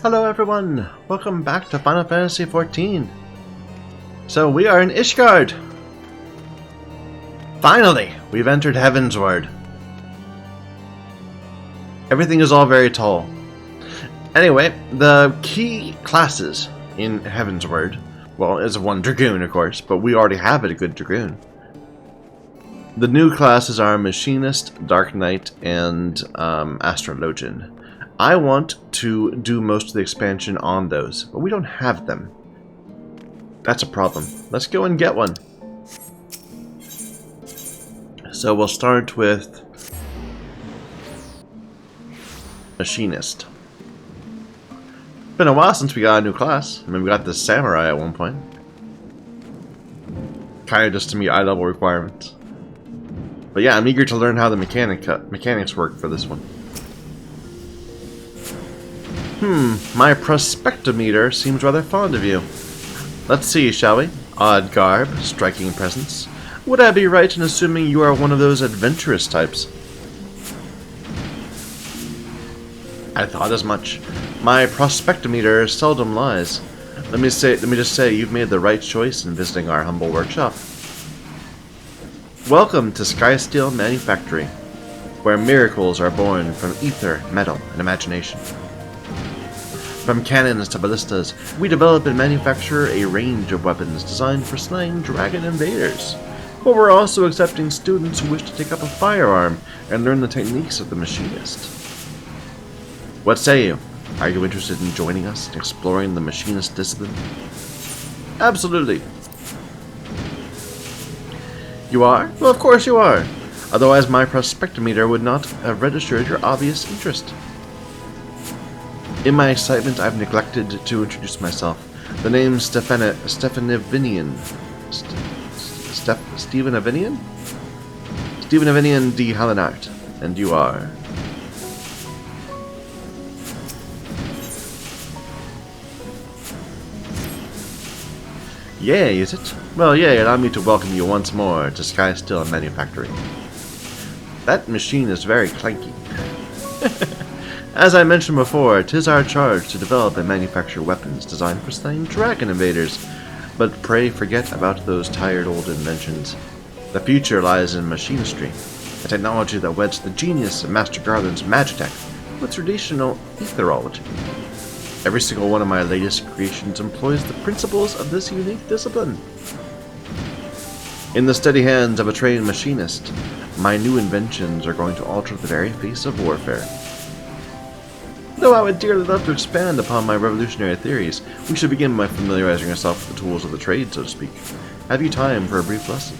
Hello everyone, welcome back to Final Fantasy XIV. So we are in Ishgard. Finally, we've entered Heavensward. Everything is all very tall. Anyway, the key classes in Heavensward, well, is one Dragoon of course, but we already have a good Dragoon. The new classes are Machinist, Dark Knight, and Astrologian. I want to do most of the expansion on those, but we don't have them. That's a problem. Let's go and get one. So we'll start with Machinist. Been a while since we got a new class. I mean, we got the Samurai at one point. Kind of just to meet eye level requirements. But yeah, I'm eager to learn how the mechanics work for this one. My prospectometer seems rather fond of you. Let's see, shall we? Odd garb, striking presence. Would I be right in assuming you are one of those adventurous types? I thought as much. My prospectometer seldom lies. Let me just say, you've made the right choice in visiting our humble workshop. Welcome to Skysteel Manufactory, where miracles are born from ether, metal, and imagination. From cannons to ballistas, we develop and manufacture a range of weapons designed for slaying dragon invaders. But we're also accepting students who wish to take up a firearm and learn the techniques of the machinist. What say you? Are you interested in joining us in exploring the machinist discipline? Absolutely. You are? Well, of course you are. Otherwise my prospectometer would not have registered your obvious interest. In my excitement, I've neglected to introduce myself. The name Stephen Avinian D. Hallenart. And you are? Yay, is it? Well, yay, allow me to welcome you once more to Skysteel Manufactory. That machine is very clanky. As I mentioned before, 'tis our charge to develop and manufacture weapons designed for slaying dragon invaders. But pray forget about those tired old inventions. The future lies in machinistry, a technology that weds the genius of Master Garland's Magitech with traditional etherology. Every single one of my latest creations employs the principles of this unique discipline. In the steady hands of a trained machinist, my new inventions are going to alter the very face of warfare. Though I would dearly love to expand upon my revolutionary theories, we should begin by familiarizing ourselves with the tools of the trade, so to speak. Have you time for a brief lesson?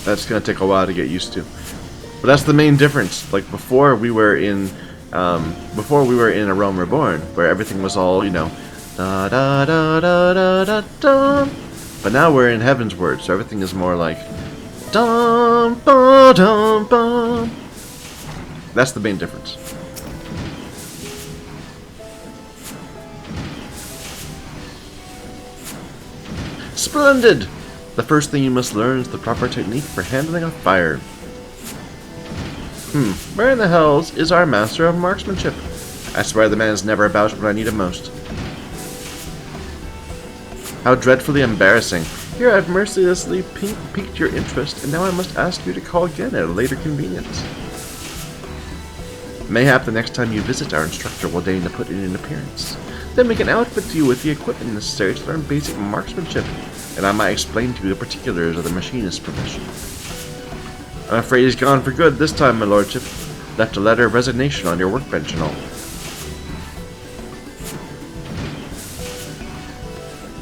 That's going to take a while to get used to. But that's the main difference. Like before we were in A Realm Reborn, where everything was all, you know, da da da da da da da. But now we're in Heavensward, so everything is more like dum ba dum bum. That's the main difference. Splendid! The first thing you must learn is the proper technique for handling a fire. Where in the hells is our master of marksmanship? I swear the man is never about when I need him most. How dreadfully embarrassing. Here I've mercilessly piqued your interest, and now I must ask you to call again at a later convenience. Mayhap the next time you visit, our instructor will deign to put in an appearance. Then we can outfit you with the equipment necessary to learn basic marksmanship, and I might explain to you the particulars of the machinist profession. I'm afraid he's gone for good this time, my lordship. Left a letter of resignation on your workbench and all.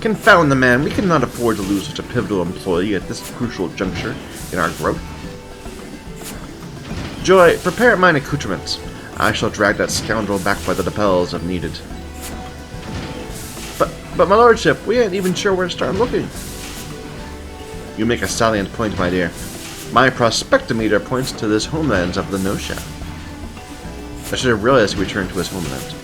Confound the man, we cannot afford to lose such a pivotal employee at this crucial juncture in our growth. Joy, prepare mine accoutrements. I shall drag that scoundrel back by the lapels if needed. But my lordship, we ain't even sure where to start looking. You make a salient point, my dear. My prospectometer points to this homelands of the Nosha. I should have realized we returned to his homeland.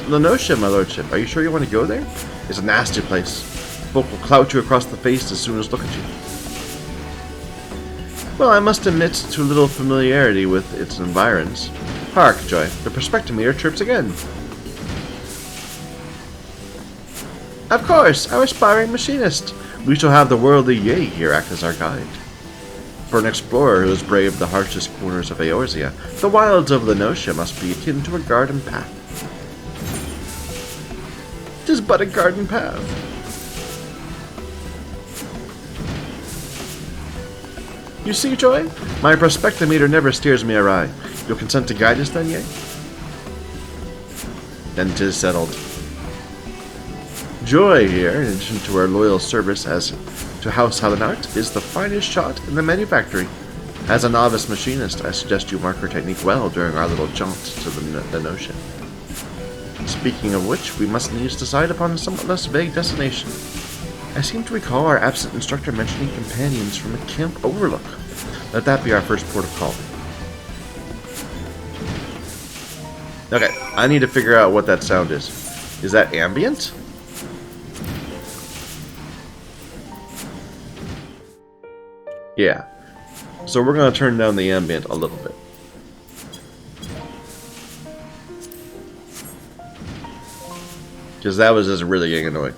Lenosha, my lordship, are you sure you want to go there? It's a nasty place. Folk will clout you across the face as soon as look at you. Well, I must admit to little familiarity with its environs. Hark, Joy, the prospectometer chirps again. Of course, our aspiring machinist. We shall have the worldly Yea here act as our guide. For an explorer who has braved the harshest corners of Eorzea, the wilds of Lenosha must be akin to a garden path. 'Tis but a garden path. You see, Joy? My prospectometer never steers me awry. You'll consent to guide us then, Yea? Then 'tis settled. Joy here, in addition to her loyal service as to House Halenart, is the finest shot in the manufactory. As a novice machinist, I suggest you mark her technique well during our little jaunt to the notion. Speaking of which, we must needs decide upon a somewhat less vague destination. I seem to recall our absent instructor mentioning companions from a camp overlook. Let that be our first port of call. Okay, I need to figure out what that sound is. Is that ambient? Yeah. So we're going to turn down the ambient a little bit. Because that was just really getting annoying.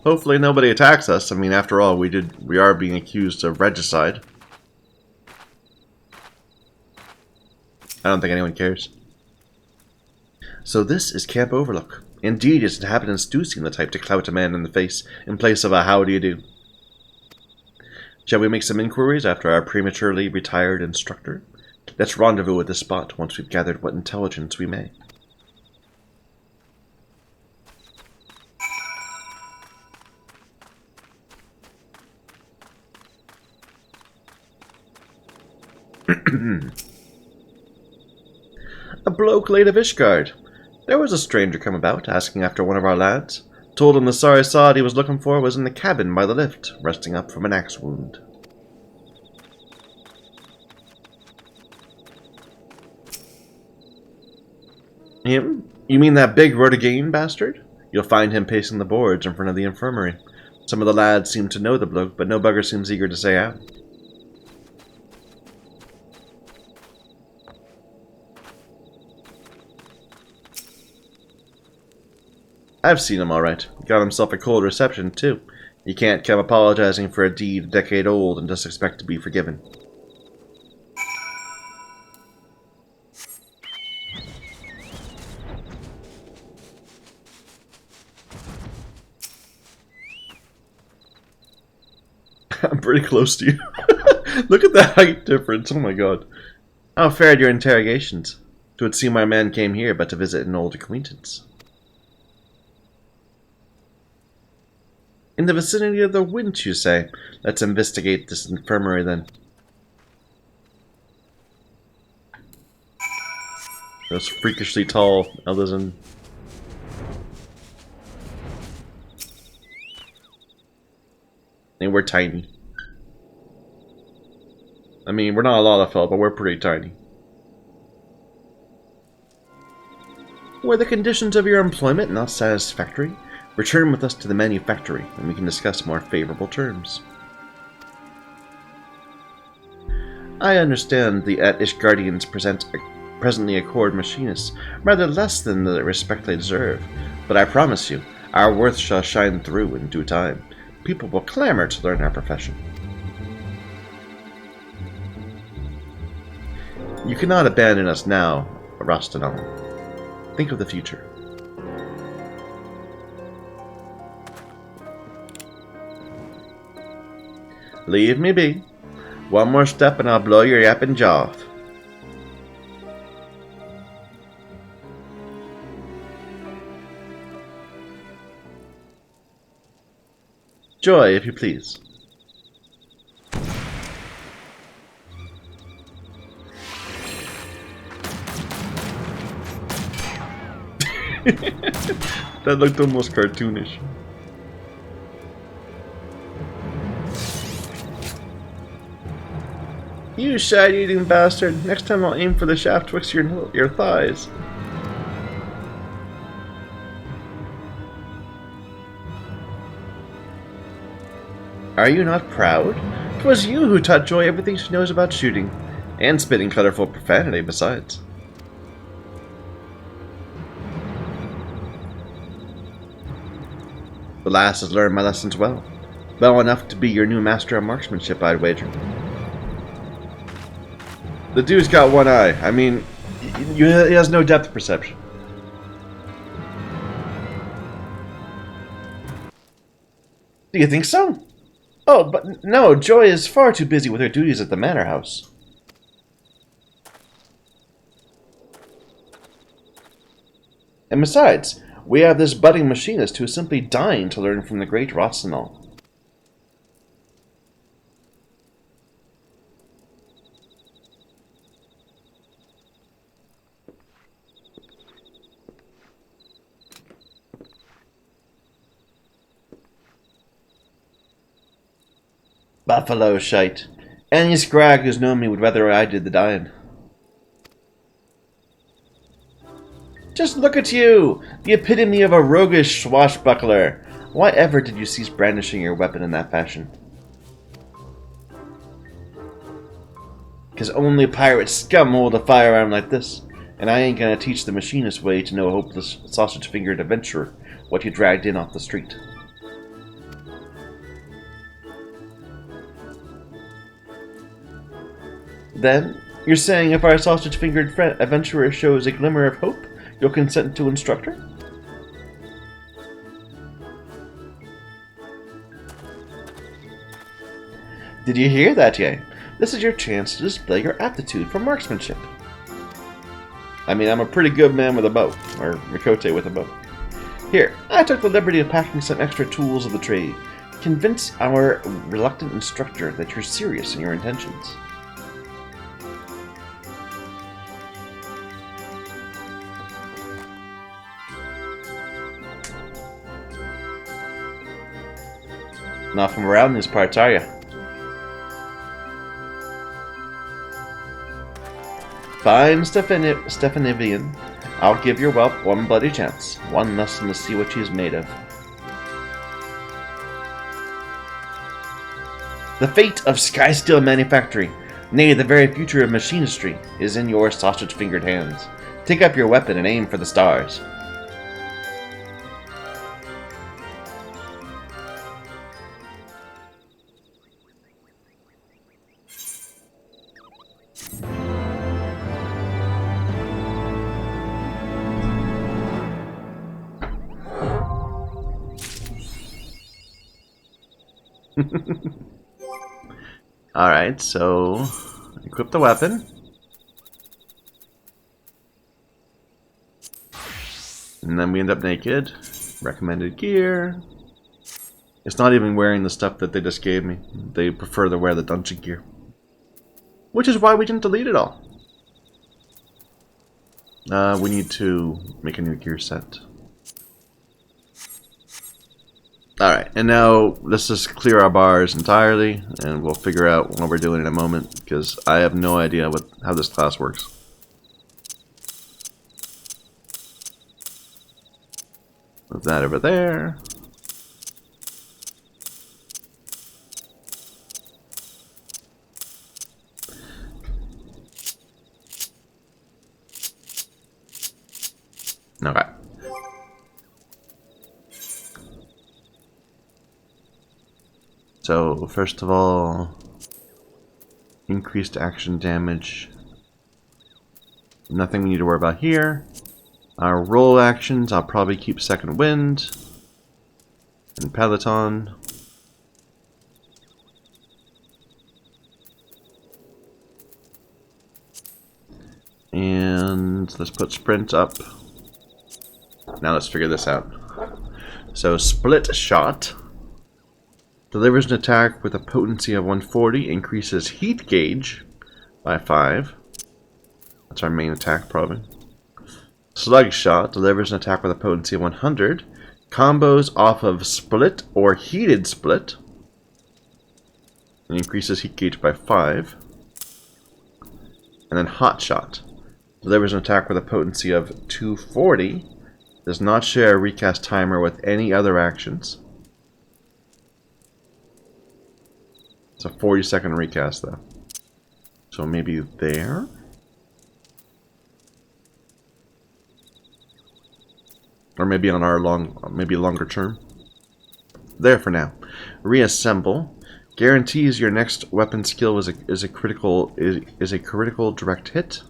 Hopefully nobody attacks us. I mean, after all, we are being accused of regicide. I don't think anyone cares. So this is Camp Overlook. Indeed, its inhabitants do seem the type to clout a man in the face in place of a how do you do. Shall we make some inquiries after our prematurely retired instructor? Let's rendezvous at this spot once we've gathered what intelligence we may. A bloke late of Ishgard. There was a stranger come about, asking after one of our lads. Told him the sorry sod he was looking for was in the cabin by the lift, resting up from an axe wound. Him? You mean that big Rhodogane bastard? You'll find him pacing the boards in front of the infirmary. Some of the lads seem to know the bloke, but no bugger seems eager to say out. I've seen him all right. Got himself a cold reception, too. You can't come apologizing for a deed a decade old and just expect to be forgiven. I'm pretty close to you. Look at the height difference. Oh my god. How fared your interrogations? 'Twould seem my man came here but to visit an old acquaintance. In the vicinity of the winch, you say? Let's investigate this infirmary, then. Those freakishly tall Elderzen. And we're tiny. I mean, we're not a lot of fellow, but we're pretty tiny. Were the conditions of your employment not satisfactory? Return with us to the manufactory, and we can discuss more favorable terms. I understand the Ishgardians presently accord machinists rather less than the respect they deserve, but I promise you, our worth shall shine through in due time. People will clamor to learn our profession. You cannot abandon us now, Rastanon. Think of the future. Leave me be. One more step and I'll blow your yapping jaw off. Joy, if you please. That looked almost cartoonish. You shite-eating bastard! Next time I'll aim for the shaft twixt your thighs. Are you not proud? 'Twas you who taught Joy everything she knows about shooting, and spitting colorful profanity besides. The lass has learned my lessons well. Well enough to be your new master of marksmanship, I'd wager. The dude's got one eye. I mean, he has no depth perception. Do you think so? Oh, but no, Joy is far too busy with her duties at the manor house. And besides, we have this budding machinist who is simply dying to learn from the great Rossinol. Buffalo shite. Any scrag who's known me would rather I did the dying. Just look at you! The epitome of a roguish swashbuckler! Why ever did you cease brandishing your weapon in that fashion? 'Cause only pirate scum hold a firearm like this, and I ain't gonna teach the machinist way to no hopeless sausage-fingered adventurer what you dragged in off the street. Then, you're saying if our sausage-fingered adventurer shows a glimmer of hope, you'll consent to instruct her? Did you hear that, Ye? This is your chance to display your aptitude for marksmanship. I mean, I'm a pretty good man with a bow, or Mikote with a bow. Here, I took the liberty of packing some extra tools of the trade. Convince our reluctant instructor that you're serious in your intentions. Not from around these parts, are you? Fine, Stephanivian. I'll give your whelp one bloody chance. One lesson to see what she's made of. The fate of Skysteel Manufactory, nay, the very future of machinistry, is in your sausage-fingered hands. Take up your weapon and aim for the stars. Alright, so equip the weapon. And then we end up naked. Recommended gear. It's not even wearing the stuff that they just gave me. They prefer to wear the dungeon gear. Which is why we didn't delete it all. We need to make a new gear set. Alright, and now let's just clear our bars entirely, and we'll figure out what we're doing in a moment, because I have no idea how this class works. Move that over there. Okay. So, first of all, increased action damage. Nothing we need to worry about here. Our roll actions, I'll probably keep Second Wind and Peloton. And let's put Sprint up. Now let's figure this out. So, Split Shot. Delivers an attack with a potency of 140, increases heat gauge by 5. That's our main attack, probably. Slug Shot delivers an attack with a potency of 100. Combos off of Split or Heated Split. And increases heat gauge by 5. And then Hot Shot delivers an attack with a potency of 240. Does not share a recast timer with any other actions. It's a 40-second recast though. So maybe there? Or maybe on our longer term. There for now. Reassemble guarantees your next weapon skill is a critical direct hit.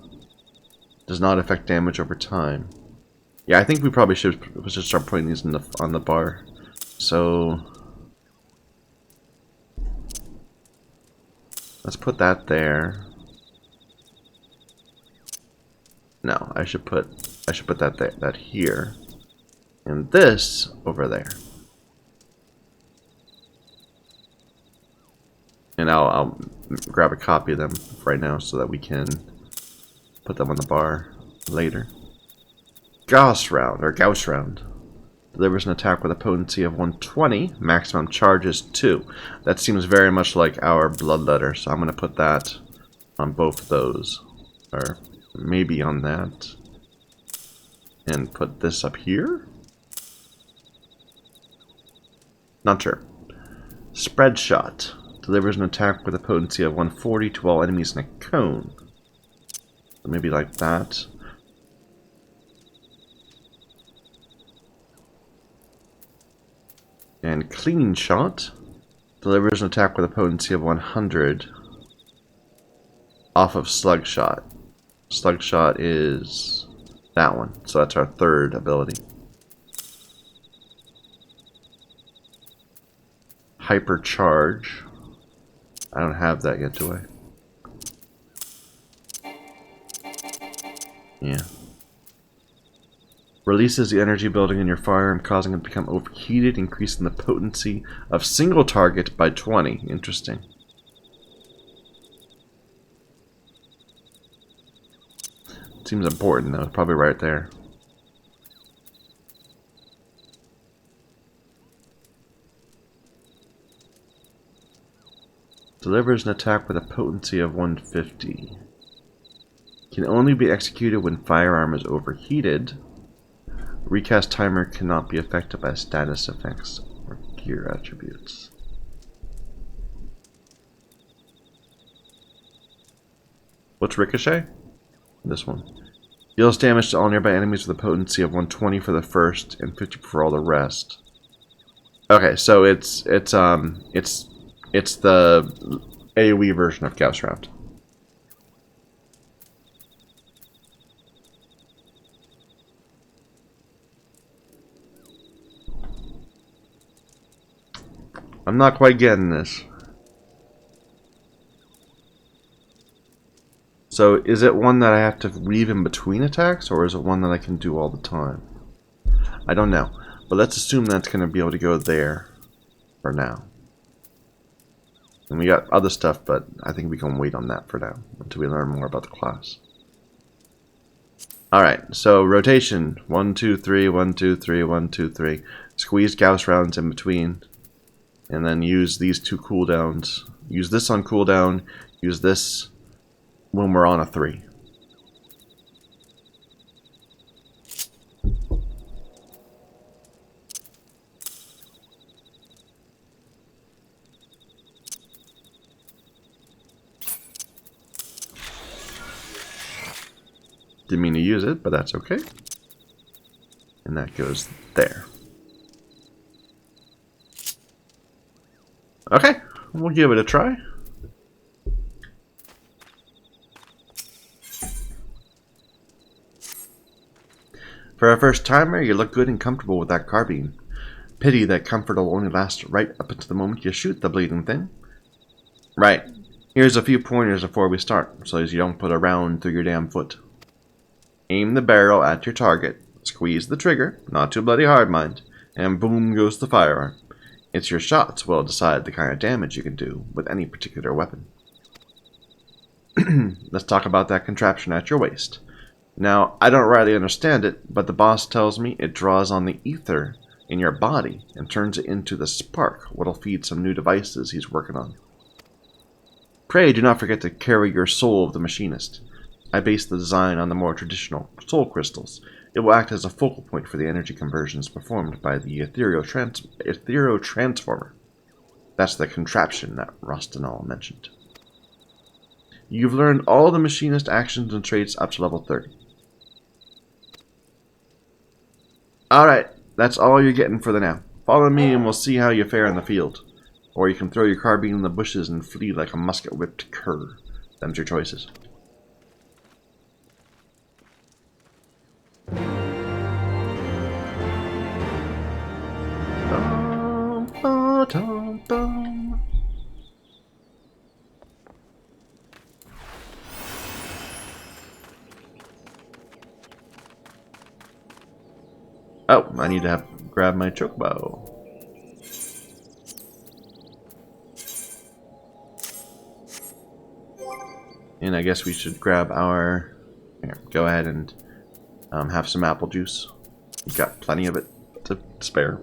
Does not affect damage over time. Yeah, I think we probably should start putting these on the bar. So let's put that there. No, I should put that here. And this over there. And I'll grab a copy of them right now so that we can put them on the bar later. Gauss Round delivers an attack with a potency of 120. Maximum charge is 2. That seems very much like our Bloodletter, so I'm going to put that on both of those. Or maybe on that. And put this up here? Not sure. Spread Shot delivers an attack with a potency of 140 to all enemies in a cone. So maybe like that. And Clean Shot delivers an attack with a potency of 100 off of Slug Shot. Slug Shot is that one, so that's our third ability. Hypercharge. I don't have that yet, do I? Yeah. Releases the energy building in your firearm, causing it to become overheated, increasing the potency of single target by 20. Interesting. Seems important though, probably right there. Delivers an attack with a potency of 150. Can only be executed when firearm is overheated. Recast timer cannot be affected by status effects or gear attributes. What's Ricochet? This one. Deals damage to all nearby enemies with a potency of 120 for the first and 50 for all the rest. Okay, so it's the AoE version of Gauss Round. I'm not quite getting this. So is it one that I have to weave in between attacks, or is it one that I can do all the time? I don't know. But let's assume that's going to be able to go there for now. And we got other stuff, but I think we can wait on that for now until we learn more about the class. Alright, so rotation. 1, 2, 3, 1, 2, 3, 1, 2, 3. Squeeze Gauss rounds in between. And then use these two cooldowns. Use this on cooldown. Use this when we're on a 3. Didn't mean to use it, but that's okay. And that goes there. Okay, we'll give it a try. For a first timer, you look good and comfortable with that carbine. Pity that comfort will only last right up until the moment you shoot the bleeding thing. Right, here's a few pointers before we start, so as you don't put a round through your damn foot. Aim the barrel at your target, squeeze the trigger, not too bloody hard mind, and boom goes the firearm. It's your shots will decide the kind of damage you can do with any particular weapon. Let's talk about that contraption at your waist. Now, I don't rightly understand it, but the boss tells me it draws on the ether in your body and turns it into the spark, what'll feed some new devices he's working on. Pray do not forget to carry your soul of the Machinist. I base the design on the more traditional soul crystals. It will act as a focal point for the energy conversions performed by the ethereal transformer. That's the contraption that Rostinol mentioned. You've learned all the Machinist actions and traits up to level 30. Alright, that's all you're getting for the now. Follow me and we'll see how you fare in the field. Or you can throw your carbine in the bushes and flee like a musket-whipped cur. Them's your choices. Oh, I need to grab my chocobo. And I guess we should grab our... Here, go ahead and have some apple juice. We've got plenty of it to spare.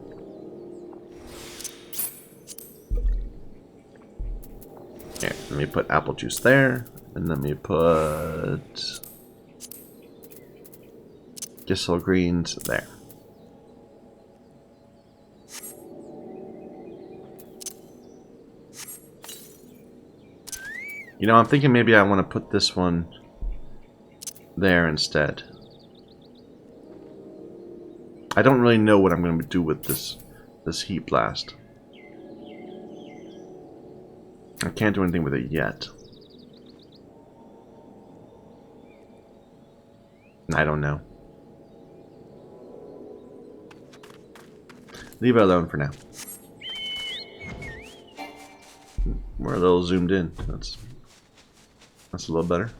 Here, let me put apple juice there. And let me put... Gissel greens there. You know, I'm thinking maybe I want to put this one there instead. I don't really know what I'm going to do with this heat blast. I can't do anything with it yet. I don't know. Leave it alone for now. We're a little zoomed in. That's a little better.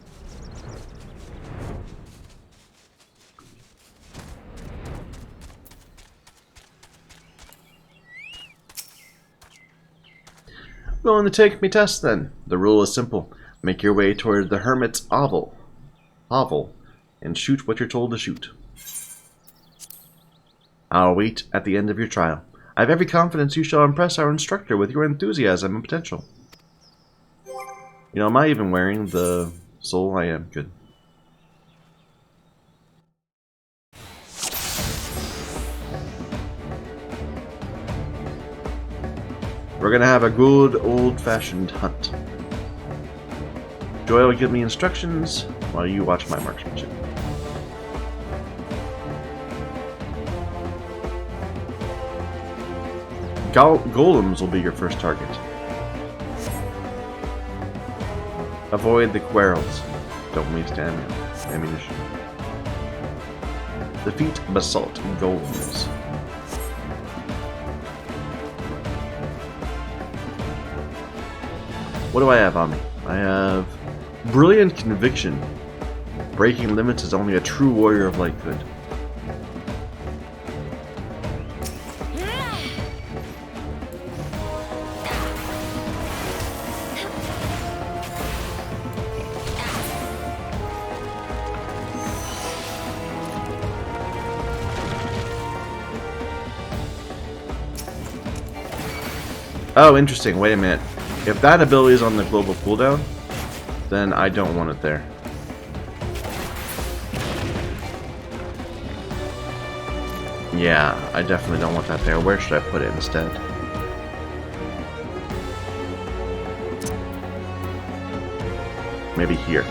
Willing to take me test then? The rule is simple. Make your way toward the Hermit's hovel, and shoot what you're told to shoot. I'll wait at the end of your trial. I have every confidence you shall impress our instructor with your enthusiasm and potential. You know, am I even wearing the soul? I am. Good. We're gonna have a good old-fashioned hunt. Joy will give me instructions while you watch my marksmanship. Golems will be your first target. Avoid the quarrels. Don't waste ammunition. Defeat basalt golems. What do I have on me? I have brilliant conviction. Breaking limits is only a true warrior of light could. Oh, interesting. Wait a minute. If that ability is on the global cooldown, then I don't want it there. Yeah, I definitely don't want that there. Where should I put it instead? Maybe here.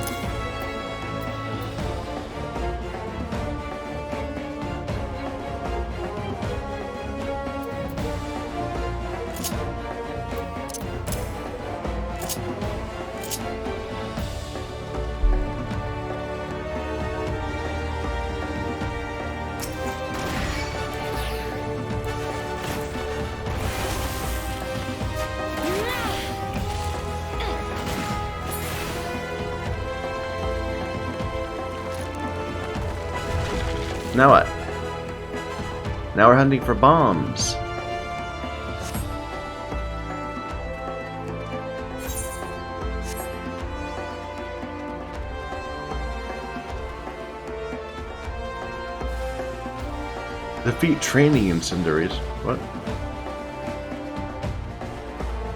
Now what? Now we're hunting for bombs. Defeat training incendiaries. What?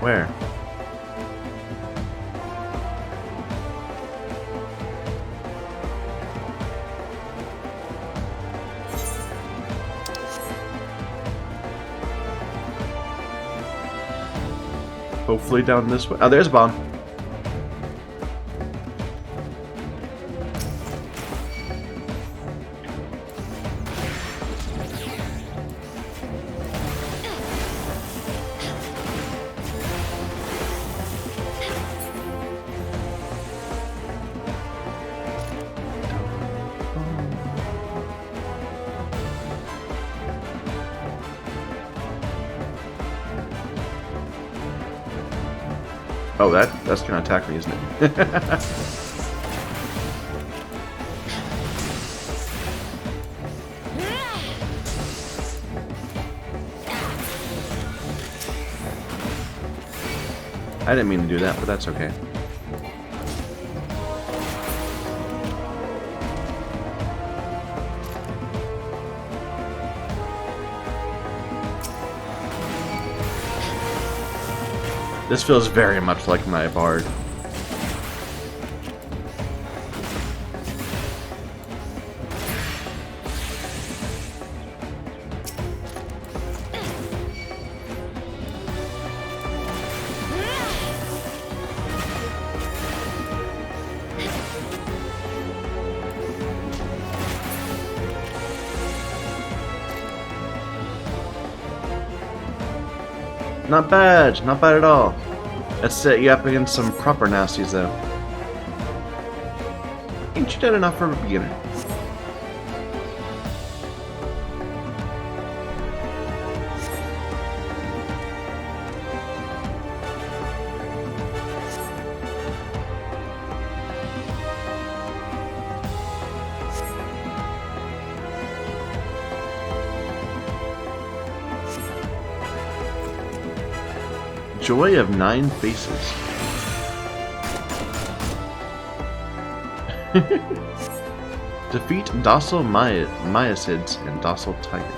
Where? Hopefully down this way. Oh, there's a bomb. Oh, that's gonna attack me, isn't it? I didn't mean to do that, but that's okay. This feels very much like my bard. Not bad at all. Let's set you up against some proper nasties, though. Ain't you done enough for a beginner? Joy of 9 faces. Defeat docile Myosids and docile tigers.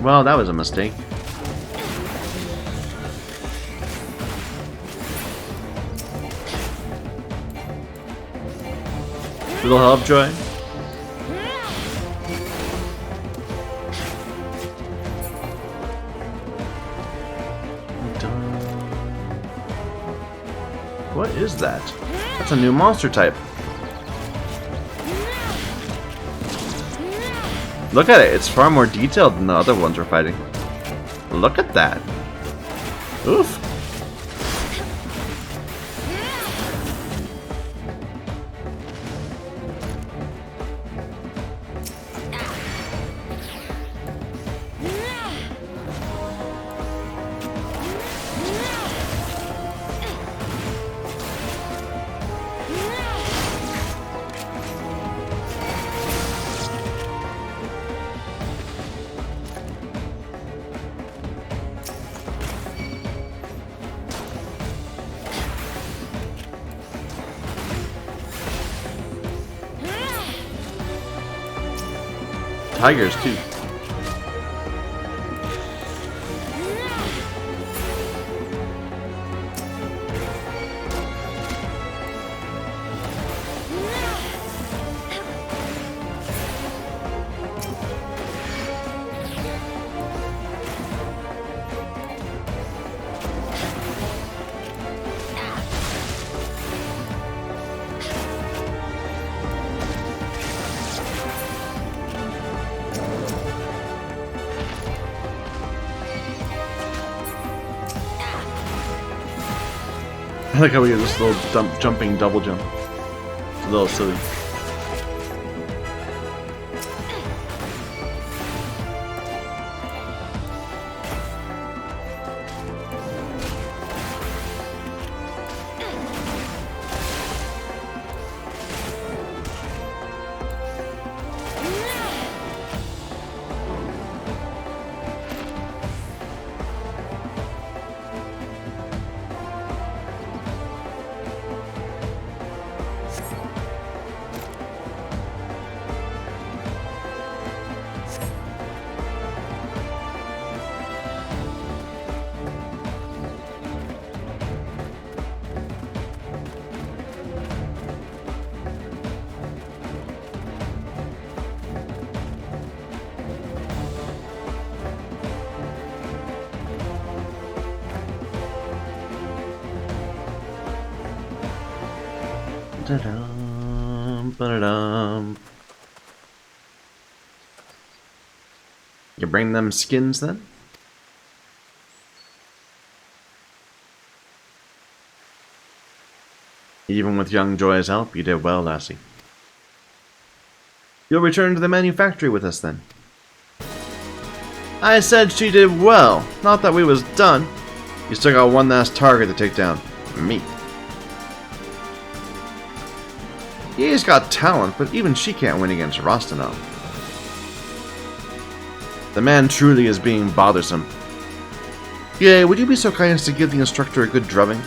Well, that was a mistake. Little help, Joy? What is that? That's a new monster type. Look at it, it's far more detailed than the other ones we're fighting. Look at that. Oof. Tigers, too. I like how we get this little jumping double jump. It's a little silly. Da-dum, ba-da-dum. You bring them skins then? Even with young Joy's help, you did well, lassie. You'll return to the manufactory with us then. I said she did well, not that we was done. You still got one last target to take down. Me. He's got talent, but even she can't win against Rostinov. The man truly is being bothersome. Yay, would you be so kind as to give the instructor a good drubbing?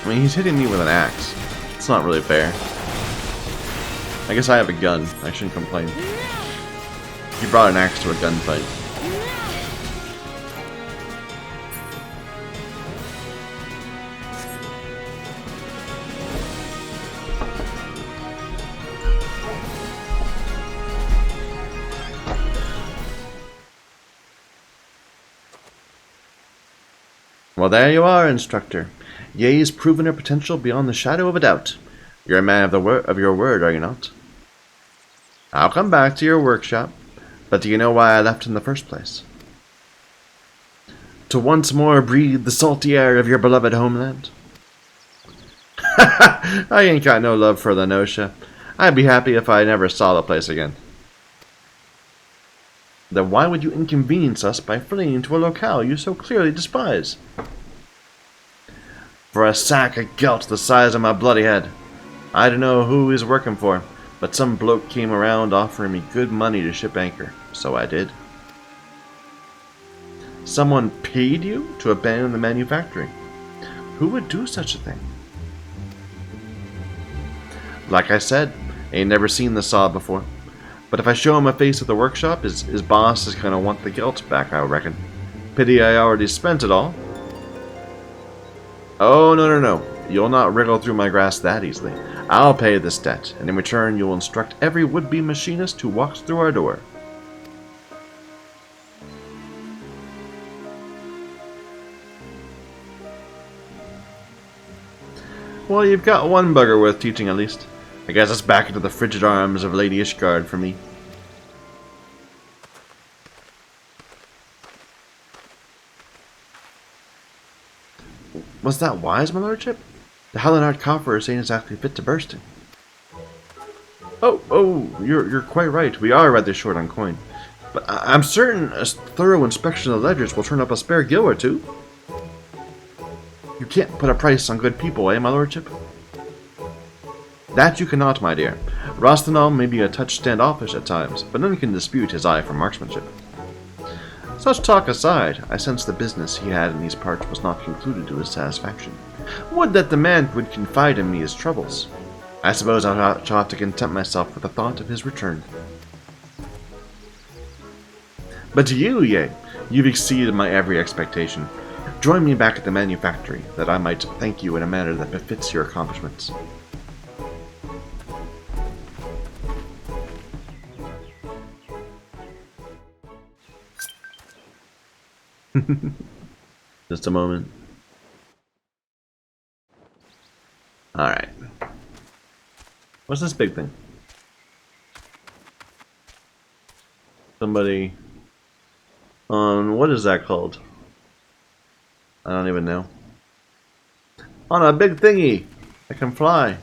I mean, he's hitting me with an axe. It's not really fair. I guess I have a gun. I shouldn't complain. He brought an axe to a gunfight. Well, there you are, instructor. Ye's proven her potential beyond the shadow of a doubt. You're a man of your word, are you not? I'll come back to your workshop, but do you know why I left in the first place? To once more breathe the salty air of your beloved homeland? I ain't got no love for Lenosha. I'd be happy if I never saw the place again. Then why would you inconvenience us by fleeing to a locale you so clearly despise? For a sack of gelt the size of my bloody head. I don't know who he's working for, but some bloke came around offering me good money to ship anchor, so I did. Someone paid you to abandon the manufactory? Who would do such a thing? Like I said, ain't never seen the saw before. But if I show him a face at the workshop, his boss is gonna want the gelt back, I reckon. Pity I already spent it all. Oh, no. You'll not wriggle through my grass that easily. I'll pay this debt, and in return you will instruct every would-be machinist who walks through our door. Well, you've got one bugger worth teaching at least. I guess it's back into the frigid arms of Lady Ishgard for me. Was that wise, my lordship? The Hellenard coffer is exactly fit to bursting. Oh, you're quite right. We are rather short on coin. But I'm certain a thorough inspection of the ledgers will turn up a spare gill or two. You can't put a price on good people, eh, my lordship? That you cannot, my dear. Rostinov may be a touch standoffish at times, but none can dispute his eye for marksmanship. Such talk aside, I sense the business he had in these parts was not concluded to his satisfaction. Would that the man would confide in me his troubles. I suppose I shall have to content myself with the thought of his return. But to you, Ye, you've exceeded my every expectation. Join me back at the manufactory, that I might thank you in a manner that befits your accomplishments. Just a moment. Alright. What's this big thing? Somebody... what is that called? I don't even know. On a big thingy! I can fly.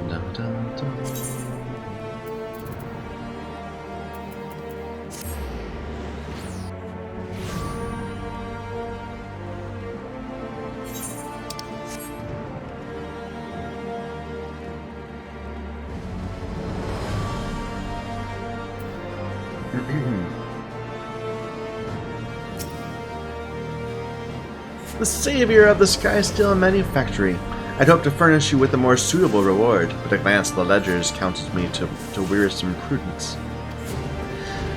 Dun, dun, dun. The savior of the Sky Steel Manufactory. I'd hoped to furnish you with a more suitable reward, but a glance at the ledgers counsels me to wearisome prudence.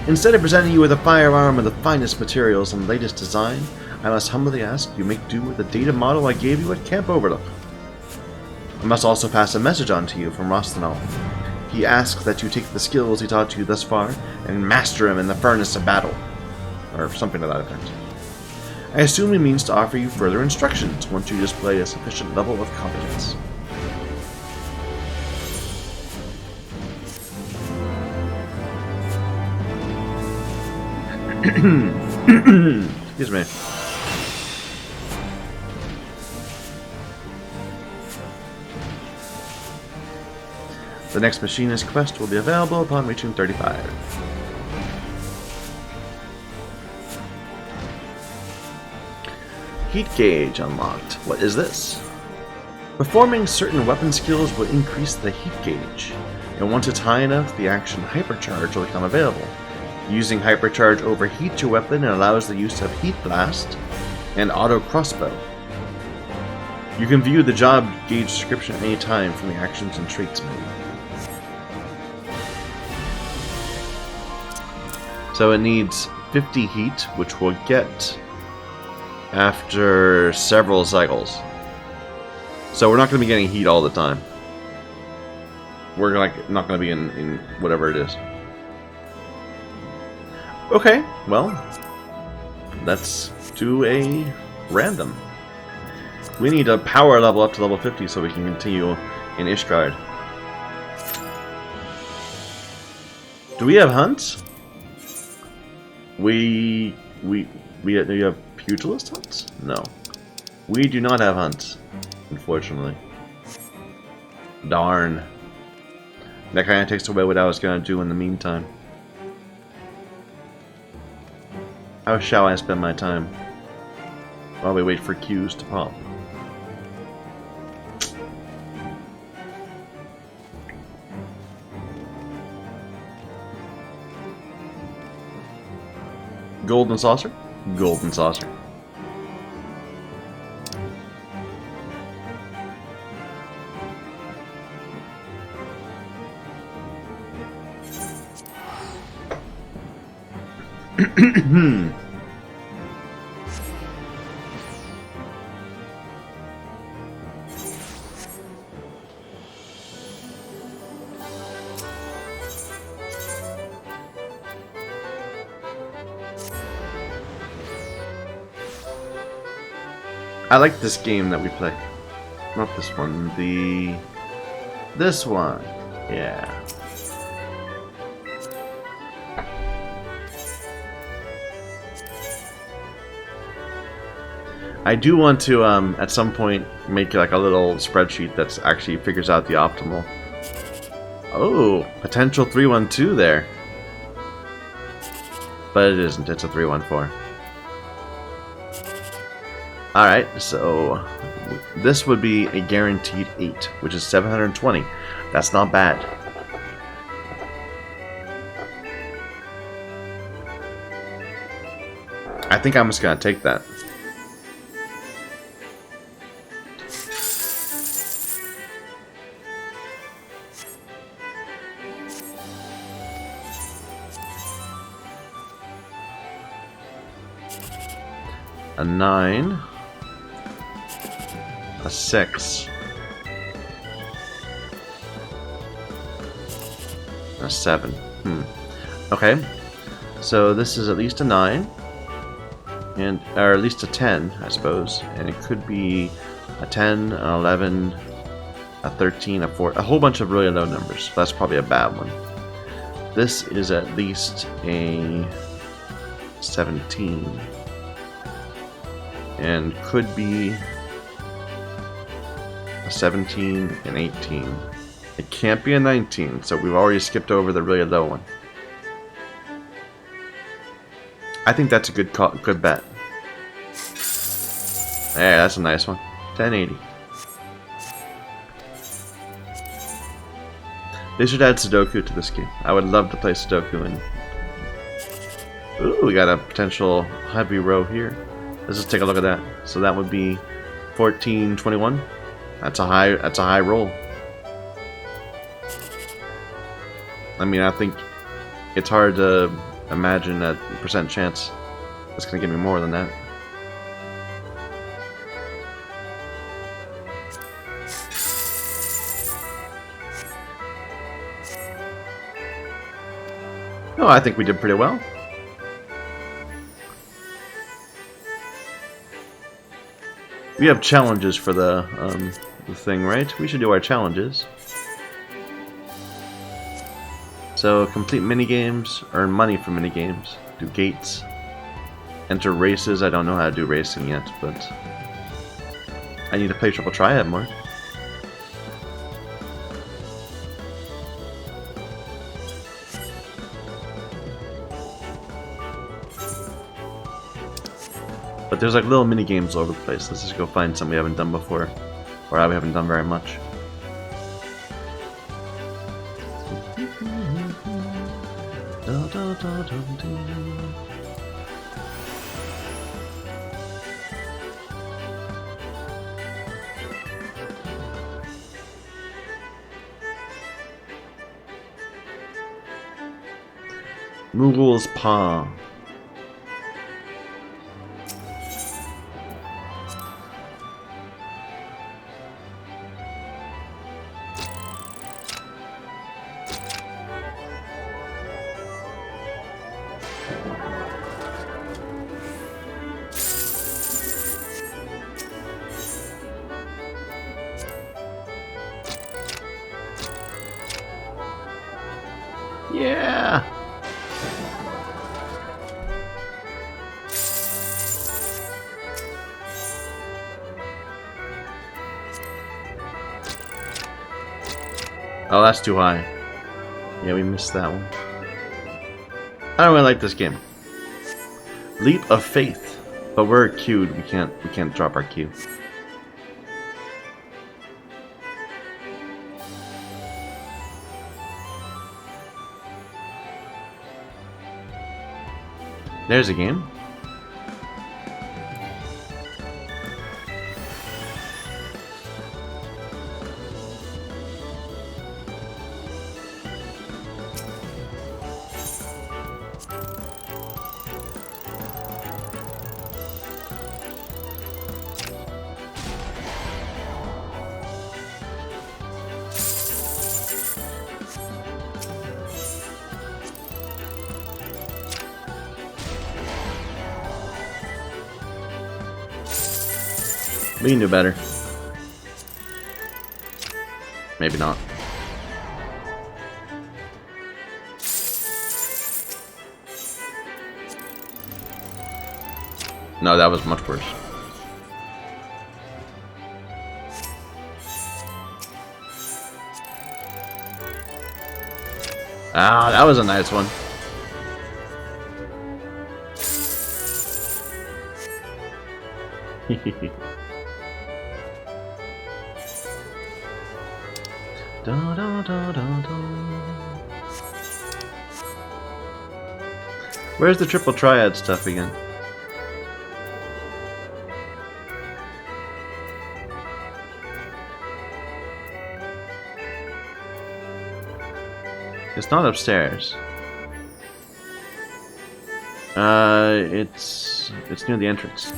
Instead of presenting you with a firearm of the finest materials and latest design, I must humbly ask you make do with the data model I gave you at Camp Overlook. I must also pass a message on to you from Rostanol. He asks that you take the skills he taught you thus far and master them in the furnace of battle. Or something to that effect. I assume he means to offer you further instructions once you display a sufficient level of competence. Excuse me. The next Machinist quest will be available upon reaching 35. Heat gauge unlocked. What is this? Performing certain weapon skills will increase the heat gauge, and once it's high enough, the action Hypercharge will become available. Using Hypercharge overheats your weapon and allows the use of Heat Blast and Auto Crossbow. You can view the job gauge description at any time from the Actions and Traits menu. So it needs 50 heat, which we'll get after several cycles. So we're not going to be getting heat all the time. We're not going to be in whatever it is. Okay, well, let's do a random. We need a power level up to level 50 so we can continue in Ishgard. Do we have hunts? We have pugilist hunts? No. We do not have hunts, unfortunately. Darn. That kind of takes away what I was going to do in the meantime. How shall I spend my time while we wait for queues to pop? Golden saucer? Golden saucer. I like this game that we play. Not this one, this one. Yeah. I do want to at some point make like a little spreadsheet that's actually figures out the optimal. Oh, potential 312 there. But it isn't, it's a 314. Alright, so this would be a guaranteed 8, which is 720. That's not bad. I think I'm just gonna take that. A 9. A 6. A 7. Okay. So this is at least a 9. And or at least a 10, I suppose. And it could be a 10, an 11, a 13, a 4, a whole bunch of really low numbers. That's probably a bad one. This is at least a 17. And could be a 17 and 18. It can't be a 19, so we've already skipped over the really low one. I think that's a good bet. Yeah, that's a nice one. 1080. They should add Sudoku to this game. I would love to play Sudoku Ooh, we got a potential heavy row here. Let's just take a look at that. So that would be 1421. That's a high roll. I mean, I think it's hard to imagine that percent chance it's gonna give me more than that. Oh, I think we did pretty well. We have challenges for the thing, right? We should do our challenges. So, complete minigames, earn money from minigames, do gates, enter races. I don't know how to do racing yet, but I need to play Triple Triad more. But there's like little mini games all over the place. Let's just go find something we haven't done before, or we haven't done very much. Moogle's Paw. Yeah! Oh, that's too high. Yeah, we missed that one. I don't really like this game. Leap of Faith. But we're queued. We can't drop our queue. There's a game. We can do better. Maybe not. No, that was much worse. Ah, that was a nice one. Da, da, da, da, da. Where's the Triple Triad stuff again? It's not upstairs. It's near the entrance.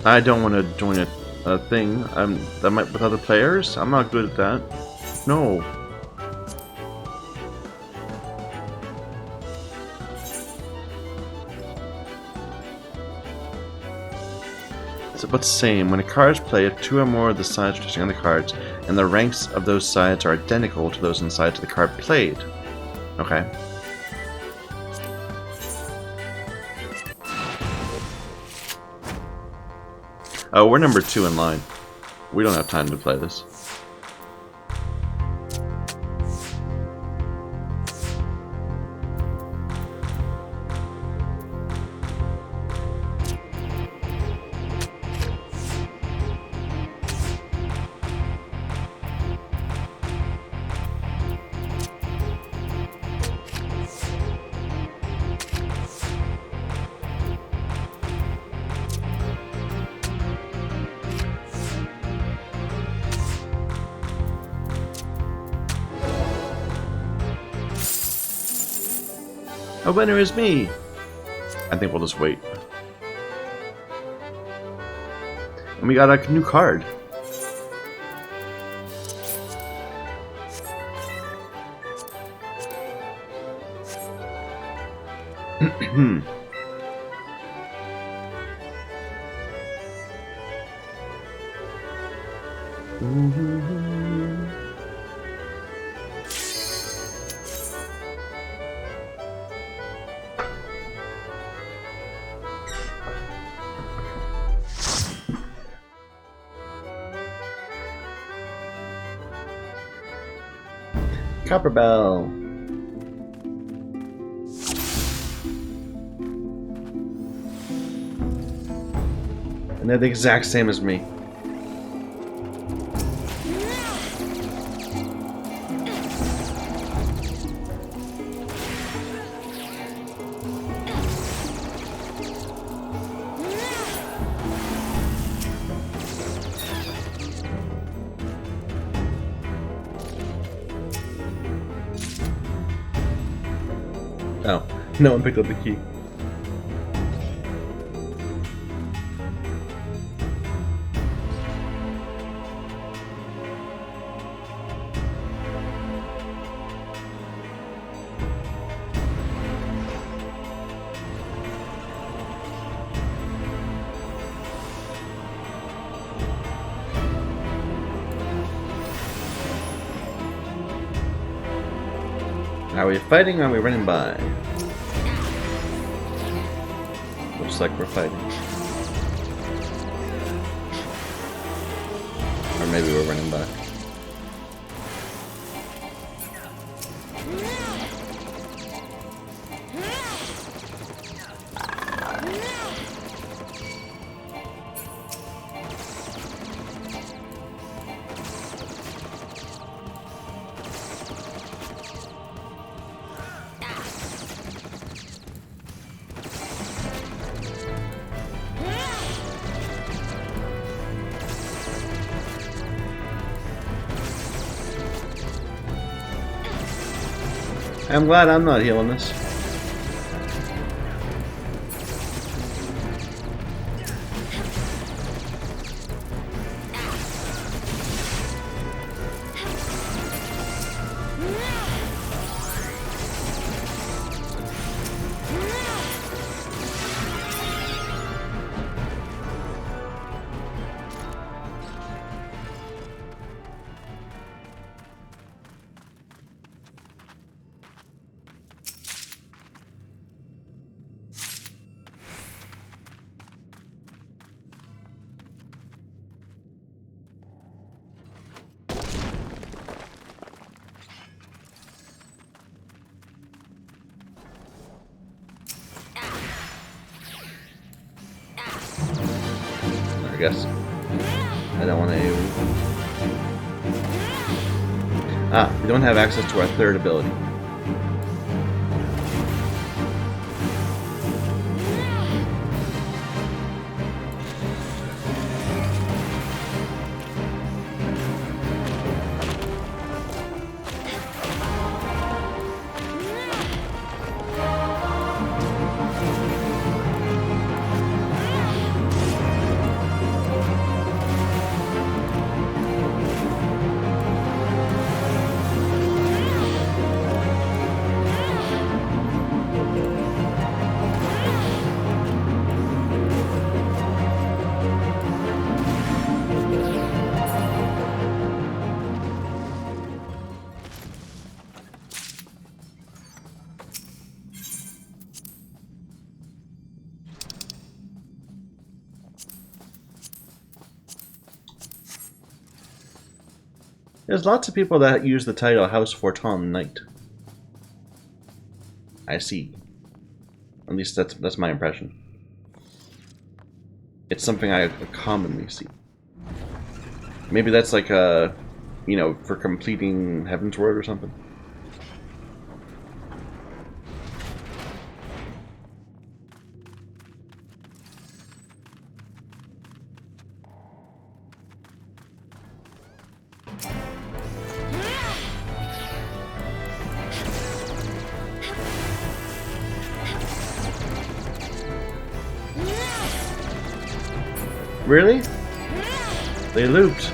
I don't want to join a thing. That might with other players. I'm not good at that. No. So what's the same? When a card is played, two or more of the sides resting on the cards, and the ranks of those sides are identical to those inside to the card played. Okay. Oh, we're number 2 in line. We don't have time to play this. A winner is me! I think we'll just wait. And we got a new card. Copper Bell. And they're the exact same as me. Oh, no one picked up the key. Are we fighting or are we running by? Looks like we're fighting. Or maybe we're running by. I'm glad I'm not healing this. I guess. I don't want to AoE. Ah, we don't have access to our third ability. There's lots of people that use the title House Forton Knight. I see. At least that's my impression. It's something I commonly see. Maybe that's like a, you know, for completing Heaven's Word or something. Really? They looped.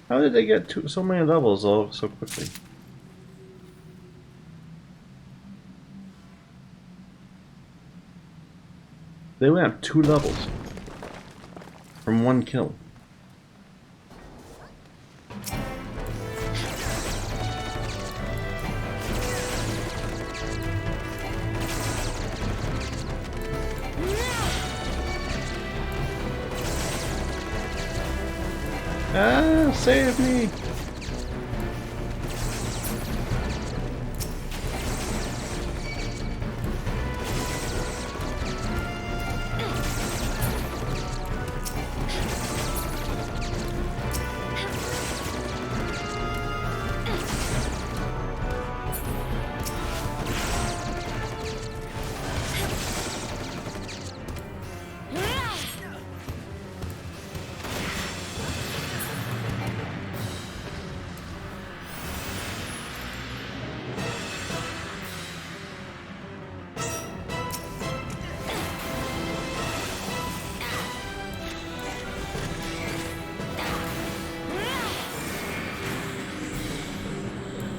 How did they get so many levels all so quickly? They went up 2 levels from 1 kill. Ah, save me!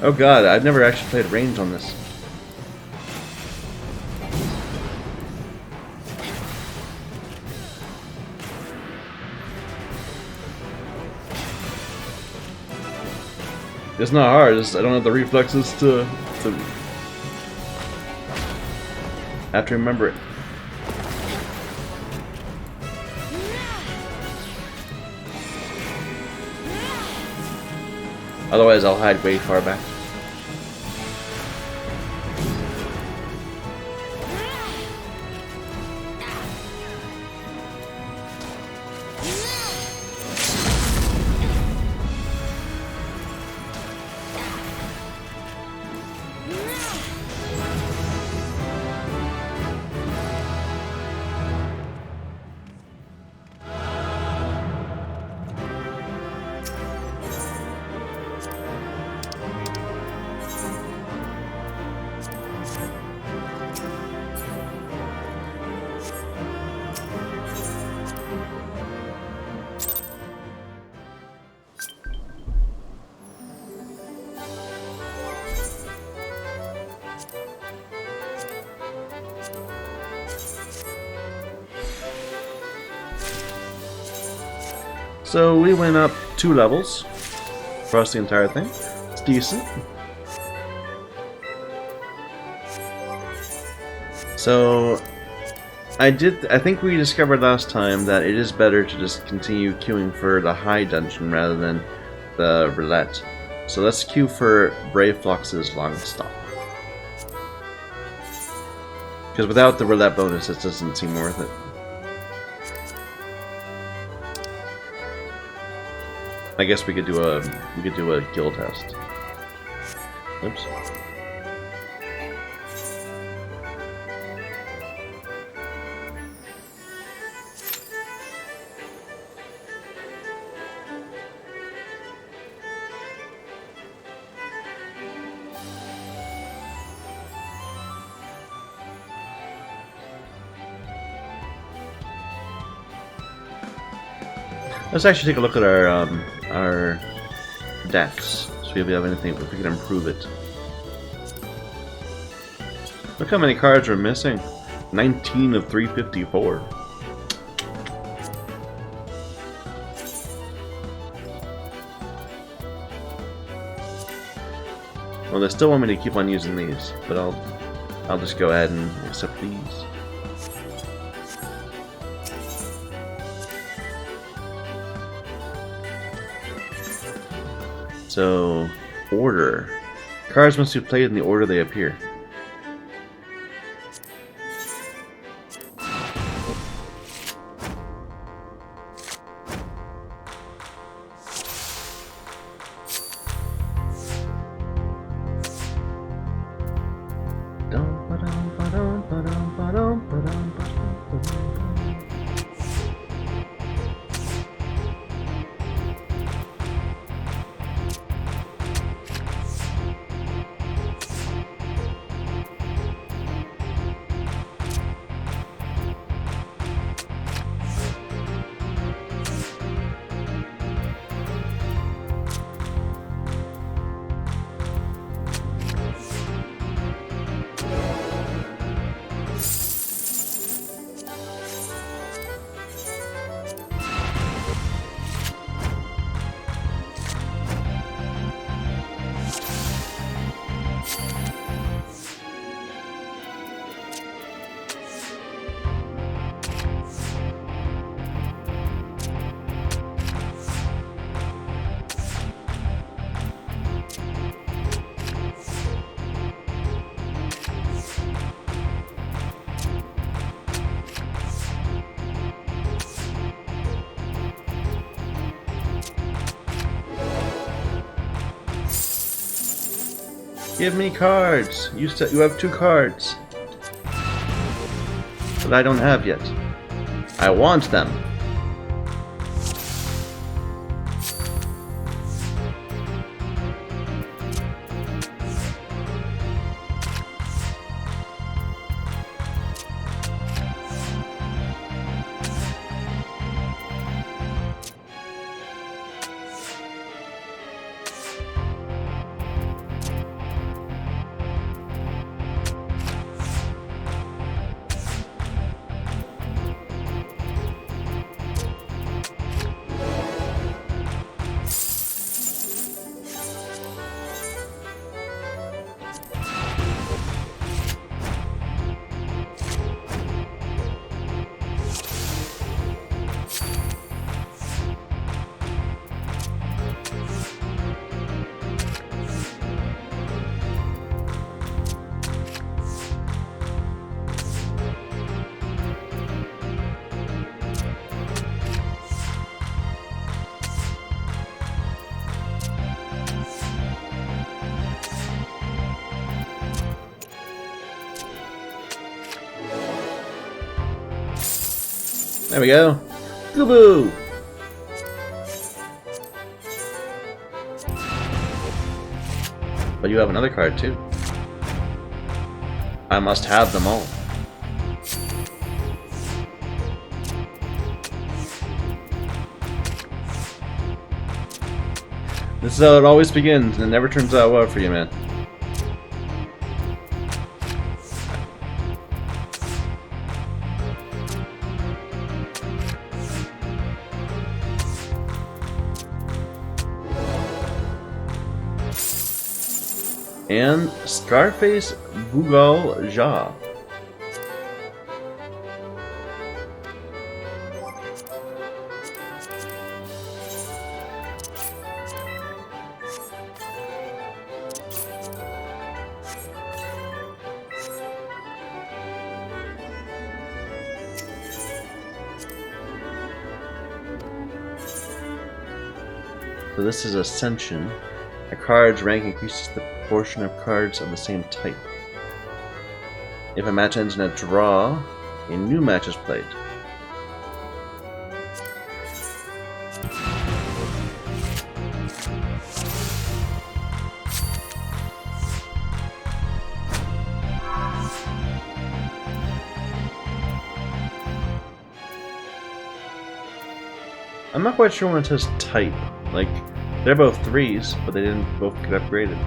Oh god, I've never actually played range on this. It's not hard, I don't have the reflexes to I have to remember it. Otherwise I'll hide way far back. So we went up 2 levels across the entire thing. It's decent. So, I think we discovered last time that it is better to just continue queuing for the high dungeon rather than the roulette. So let's queue for Brave Flox's long stop. Because without the roulette bonus, it doesn't seem worth it. I guess we could do a guild test. Oops. Let's actually take a look at our decks, so if we have anything, if we can improve it. Look how many cards we're missing. 19 of 354. Well, they still want me to keep on using these, but I'll just go ahead and accept these. So, order. Cards must be played in the order they appear. Give me cards! You have 2 cards. But I don't have yet. I want them. There we go. Goo-boo! But you have another card too. I must have them all. This is how it always begins, and it never turns out well for you, man. And Scarface Bugal Ja. So this is Ascension. A card's rank increases the proportion of cards of the same type. If a match ends in a draw, a new match is played. I'm not quite sure when it says type. Like, they're both 3s, but they didn't both get upgraded.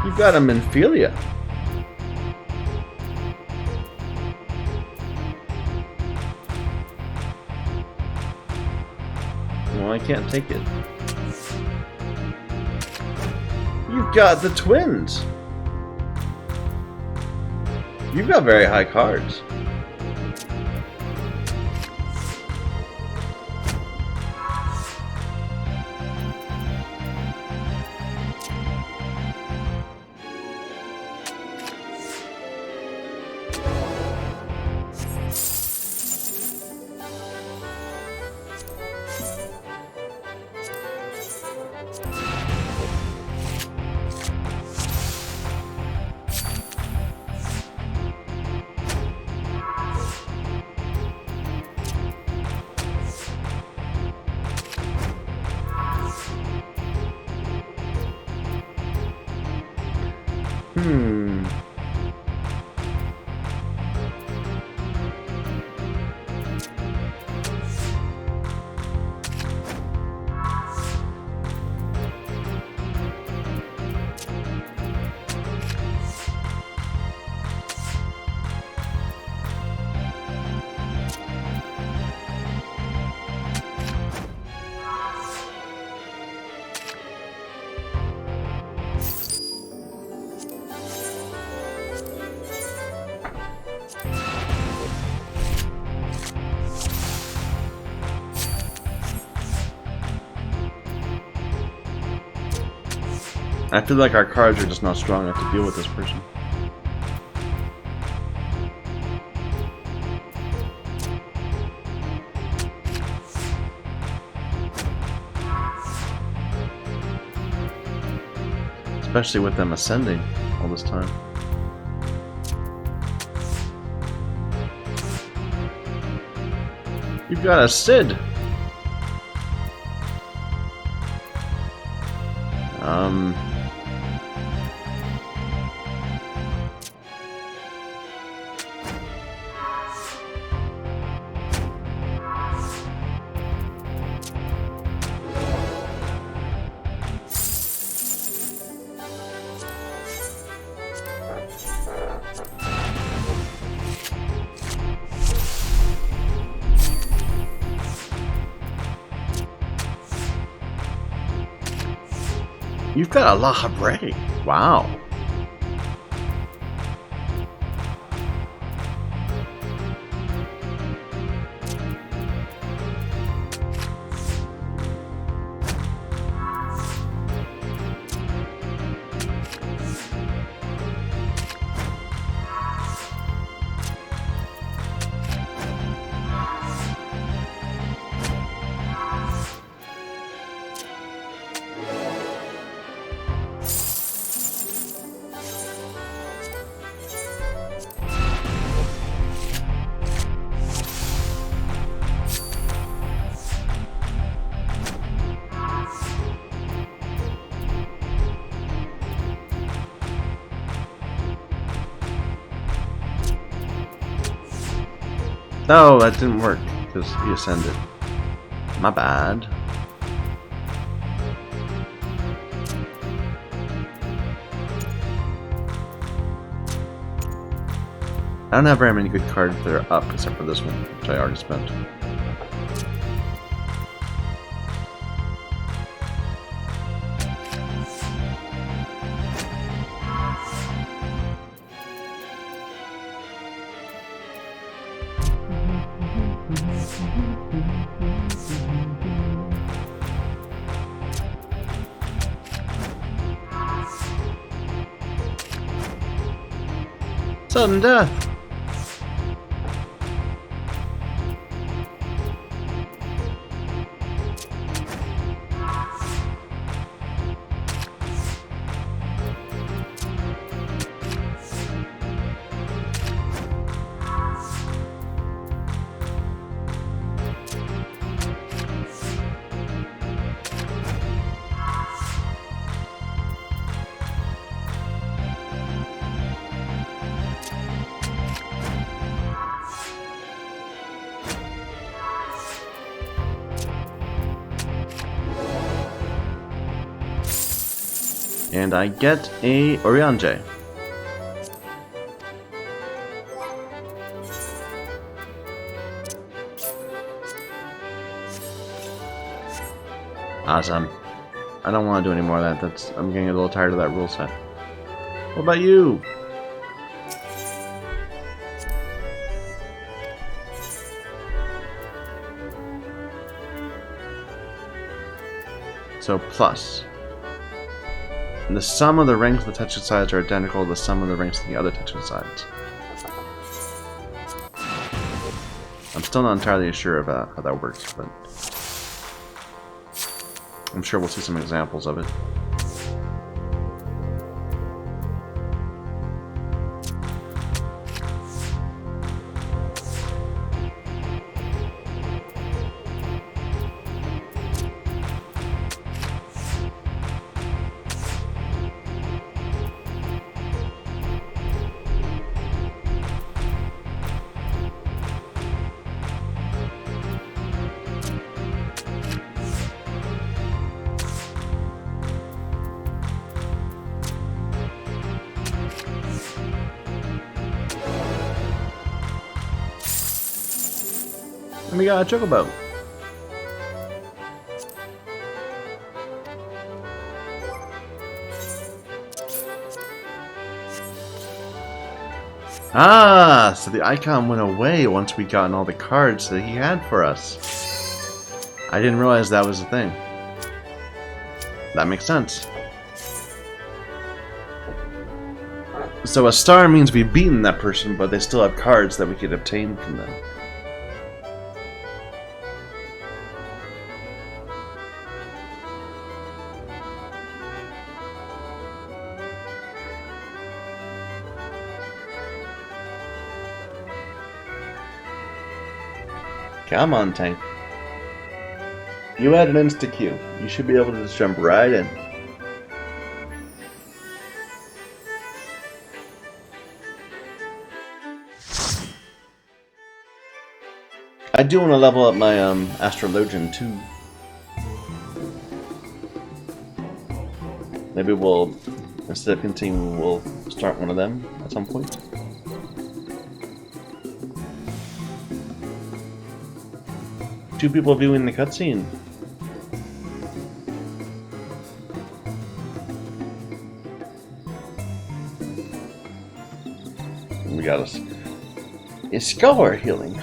You've got a Minfilia. Well, I can't take it. You've got the twins. You've got very high cards. I feel like our cards are just not strong enough to deal with this person. Especially with them ascending all this time. You've got a Sid! You've got a La Habre. Wow. No, that didn't work because he ascended. My bad. I don't have very many good cards that are up except for this one, which I already spent. Sudden death! And I get a Oriange. Awesome. I don't want to do any more of that. I'm getting a little tired of that rule set. What about you? So plus. And the sum of the ranks of the touching sides are identical to the sum of the ranks of the other touching sides. I'm still not entirely sure about how that works, but I'm sure we'll see some examples of it. And we got a chocobo. Ah, so the icon went away once we gotten all the cards that he had for us. I didn't realize that was a thing. That makes sense. So a star means we've beaten that person, but they still have cards that we could obtain from them. Come on, Tank. You had an insta-queue. You should be able to just jump right in. I do want to level up my Astrologian too. Maybe we'll, instead of continuing, we'll start one of them at some point. Two people viewing the cutscene. We got a scar healing.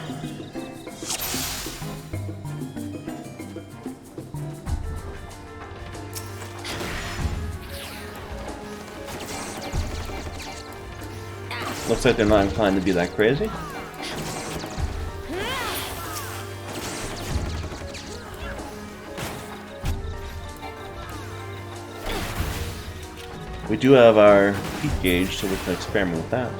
Looks like they're not inclined to be that crazy. We do have our heat gauge, so we can experiment with that.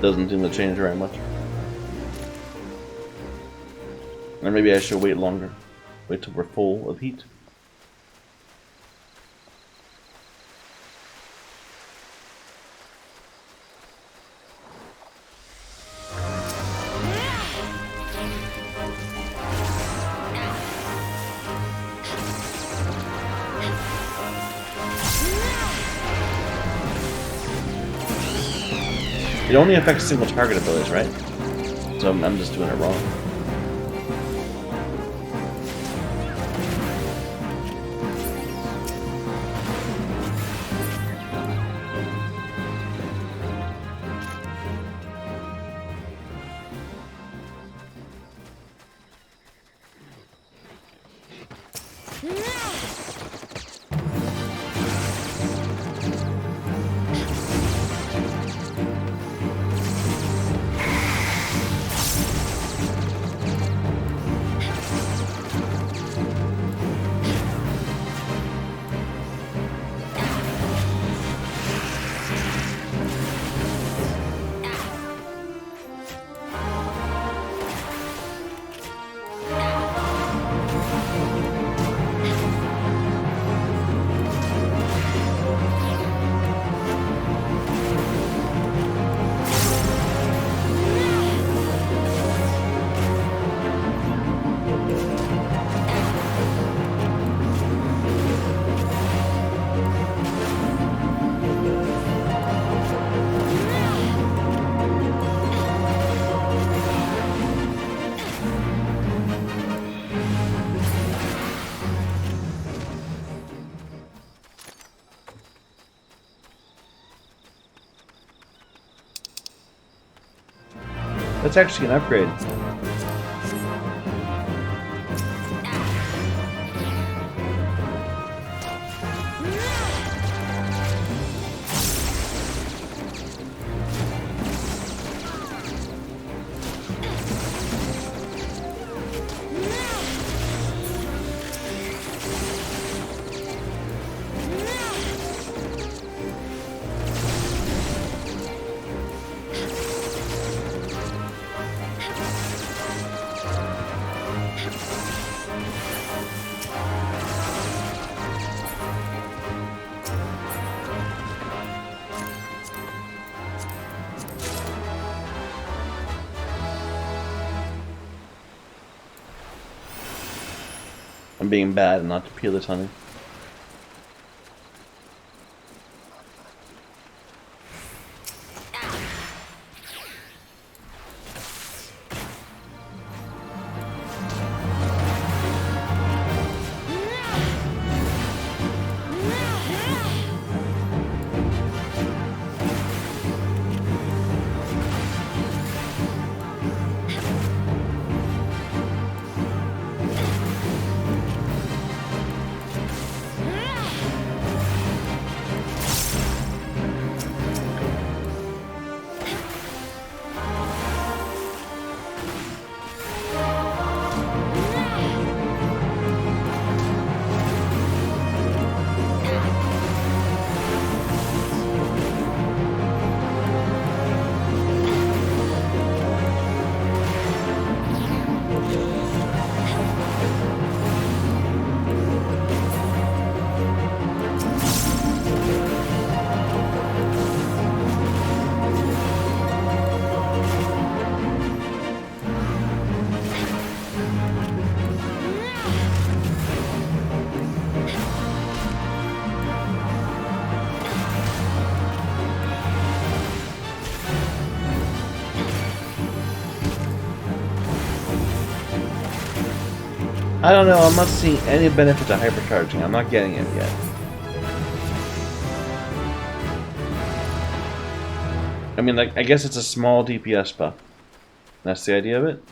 Doesn't seem to change very much. Or maybe I should wait longer. Wait till we're full of heat. It only affects single target abilities, right? So I'm just doing it wrong. That's actually an upgrade. I'm being bad and not to peel this honey. I don't know, I'm not seeing any benefit to hypercharging. I'm not getting it yet. I mean, like, I guess it's a small DPS buff. That's the idea of it.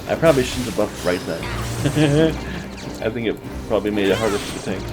I probably shouldn't have buffed right then. I think it probably made it harder for the tank.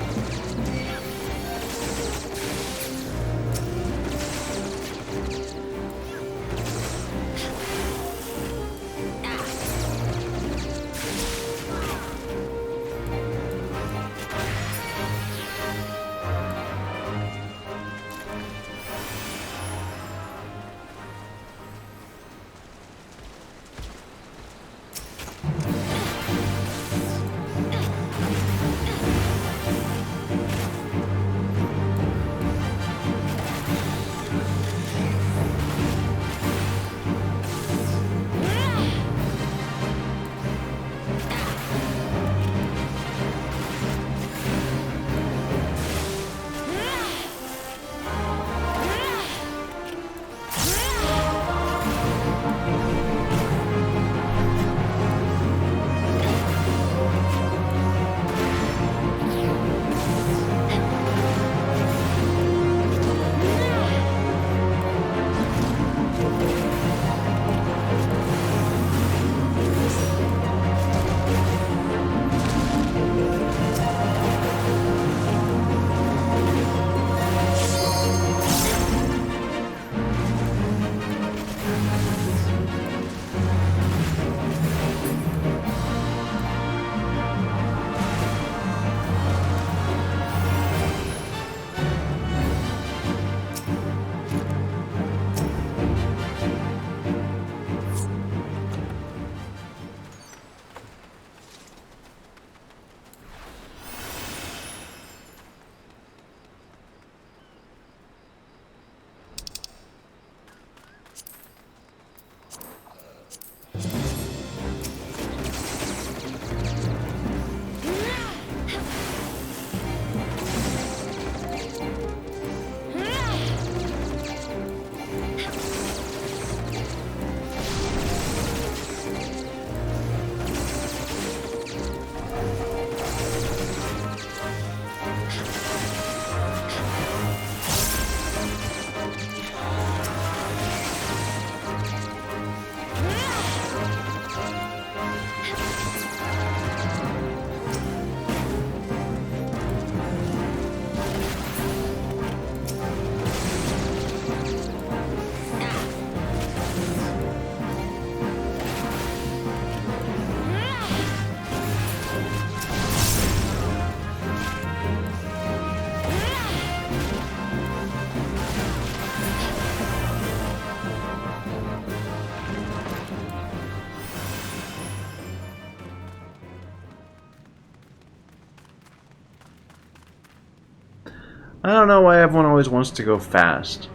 I don't know why everyone always wants to go fast.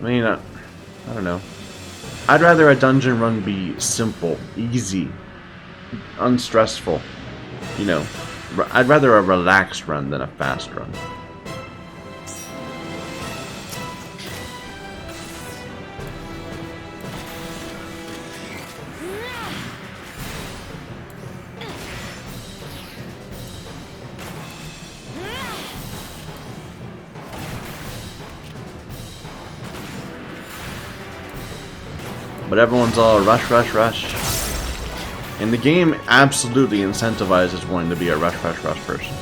I mean, I don't know. I'd rather a dungeon run be simple, easy, unstressful. You know, I'd rather a relaxed run than a fast run. But everyone's all rush, rush, rush. And the game absolutely incentivizes one to be a rush, rush, rush person.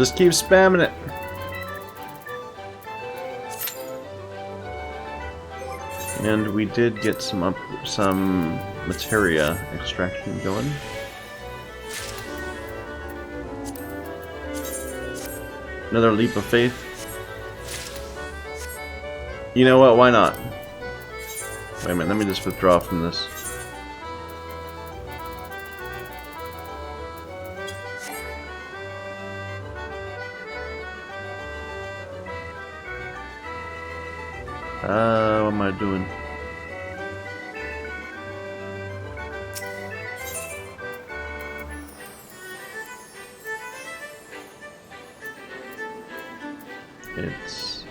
Just keep spamming it. And we did get some materia extraction going. Another leap of faith. You know what? Why not? Wait a minute. Let me just withdraw from this. What am I doing? It's...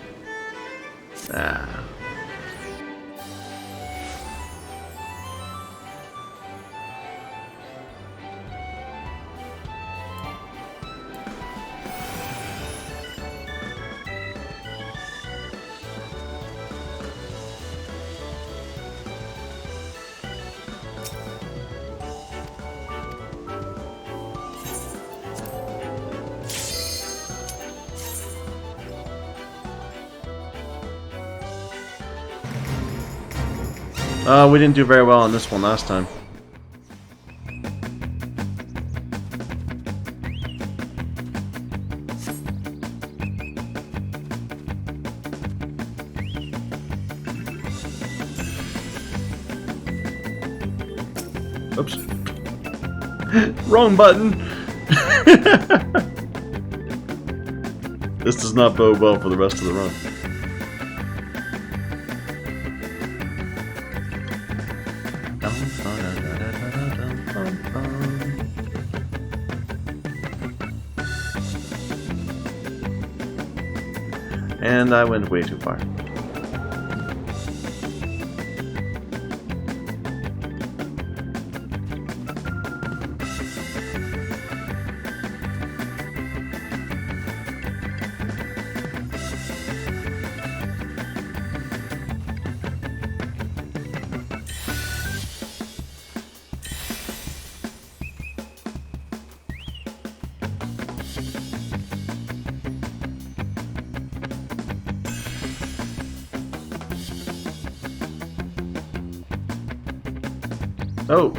we didn't do very well on this one last time. Oops. Wrong button! This does not bode well for the rest of the run. And I went way too far. Oh!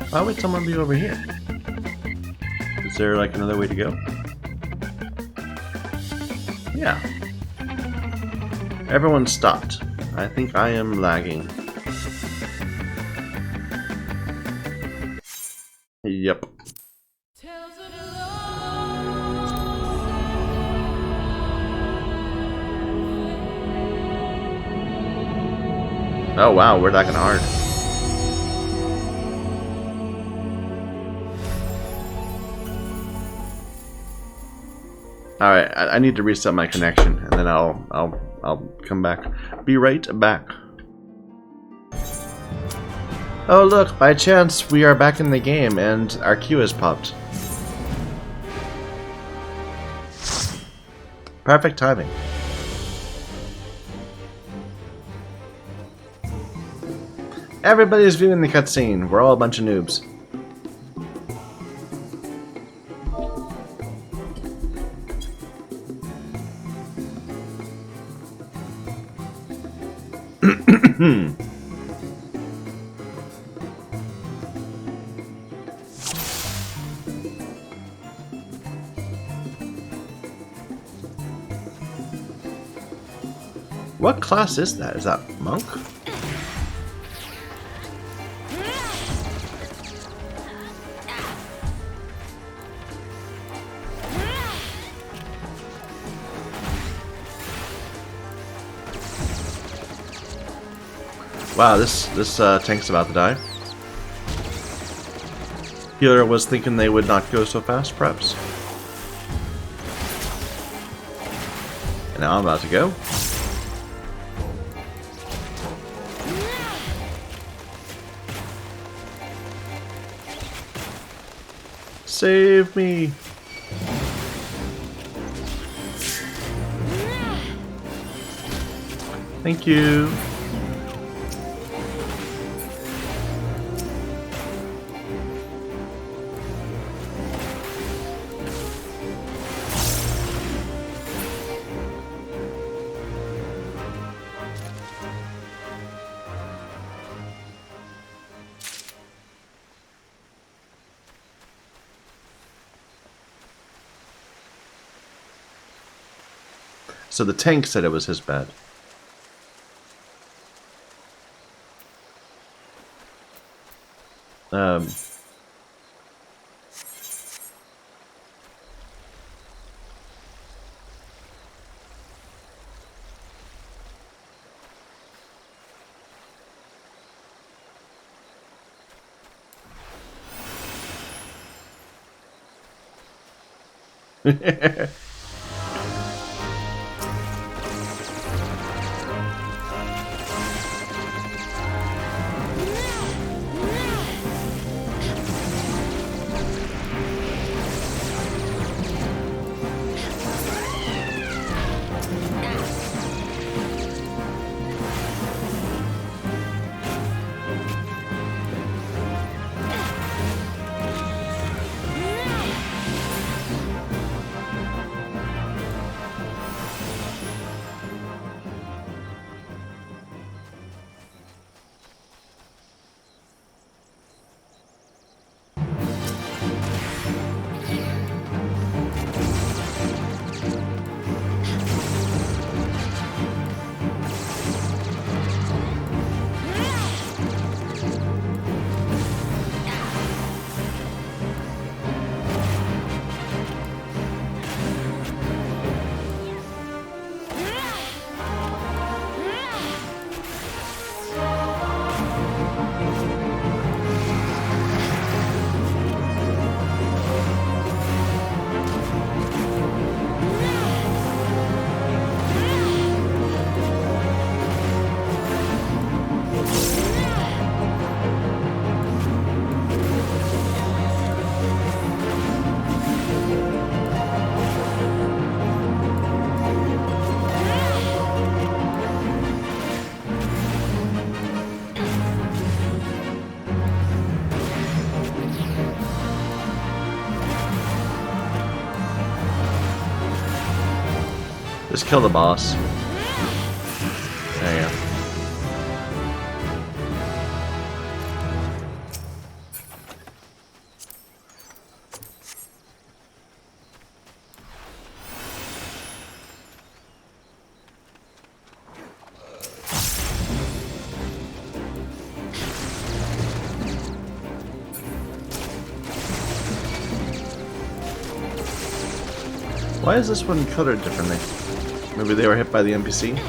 Why would someone be over here? Is there like another way to go? Yeah. Everyone stopped. I think I am lagging. Yep. Oh wow, we're lagging hard. Alright, I need to reset my connection and then I'll come back. Be right back. Oh look, by chance we are back in the game and our queue has popped. Perfect timing. Everybody's viewing the cutscene. We're all a bunch of noobs. What class is that? Is that monk? Wow, this tank's about to die. Healer was thinking they would not go so fast, perhaps. And now I'm about to go. Save me! Thank you. So the tank said it was his bed. Just kill the boss. There you go. Why is this one colored differently? Maybe they were hit by the NPC?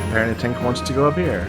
Apparently Tank wants to go up here.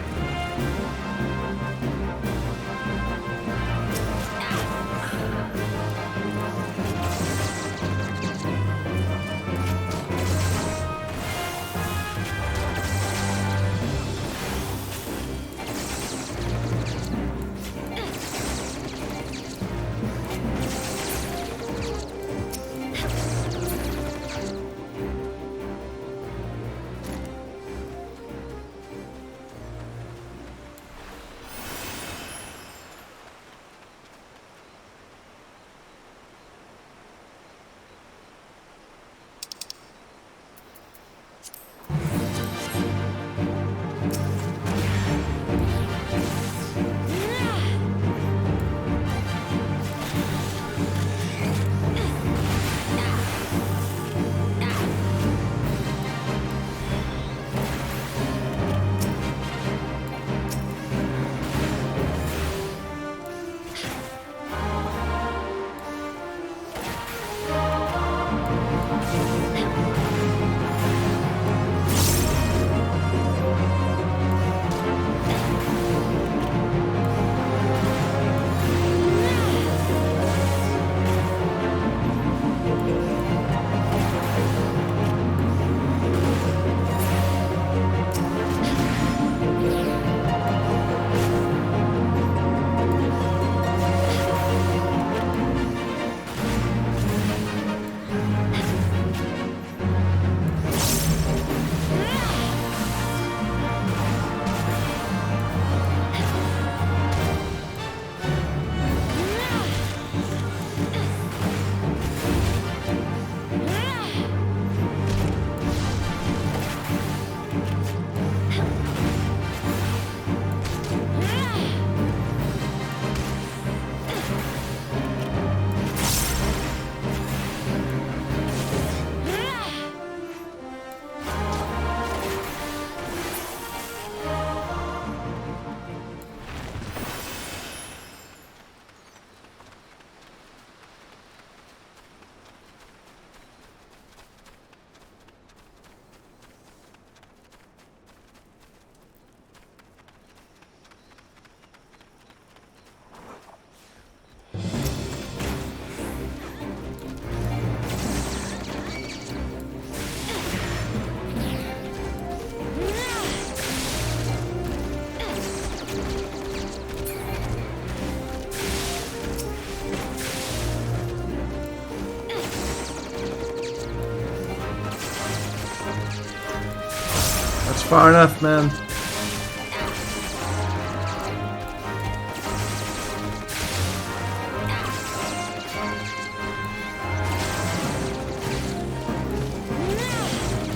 Far enough, man.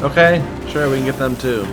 Okay, sure, we can get them too.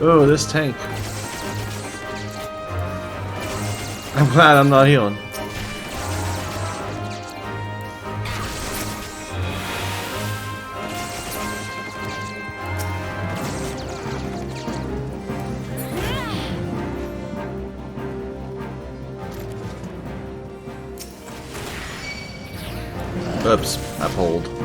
Oh, this tank. I'm glad I'm not healing. Oops, I pulled.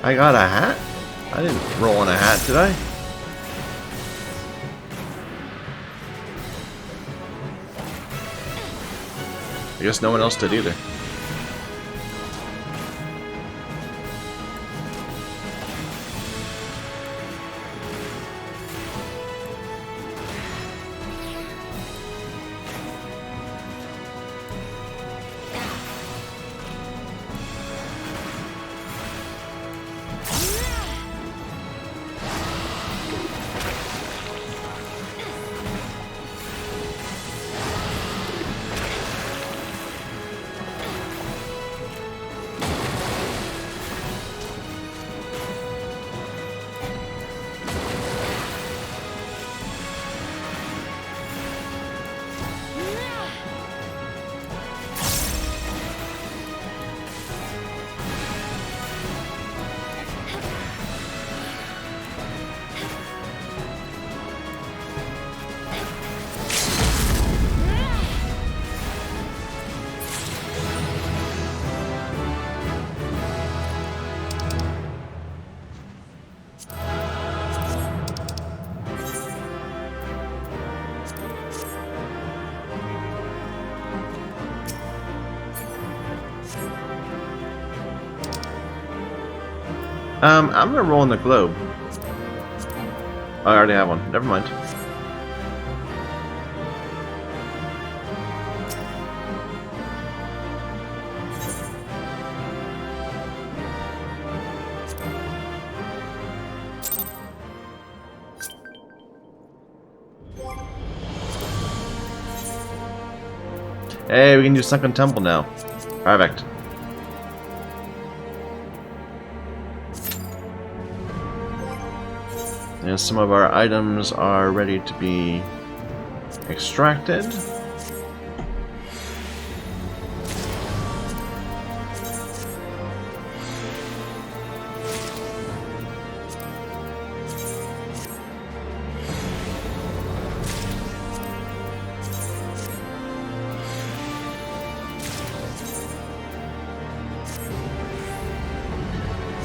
I got a hat? I didn't roll on a hat, did I? I guess no one else did either. I'm gonna roll in the globe. Oh, I already have one. Never mind. Hey, we can use Sunken Temple now. Perfect. And some of our items are ready to be extracted.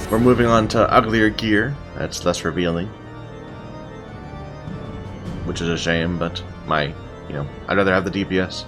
We're moving on to uglier gear. That's less revealing. Which is a shame, but I'd rather have the DPS.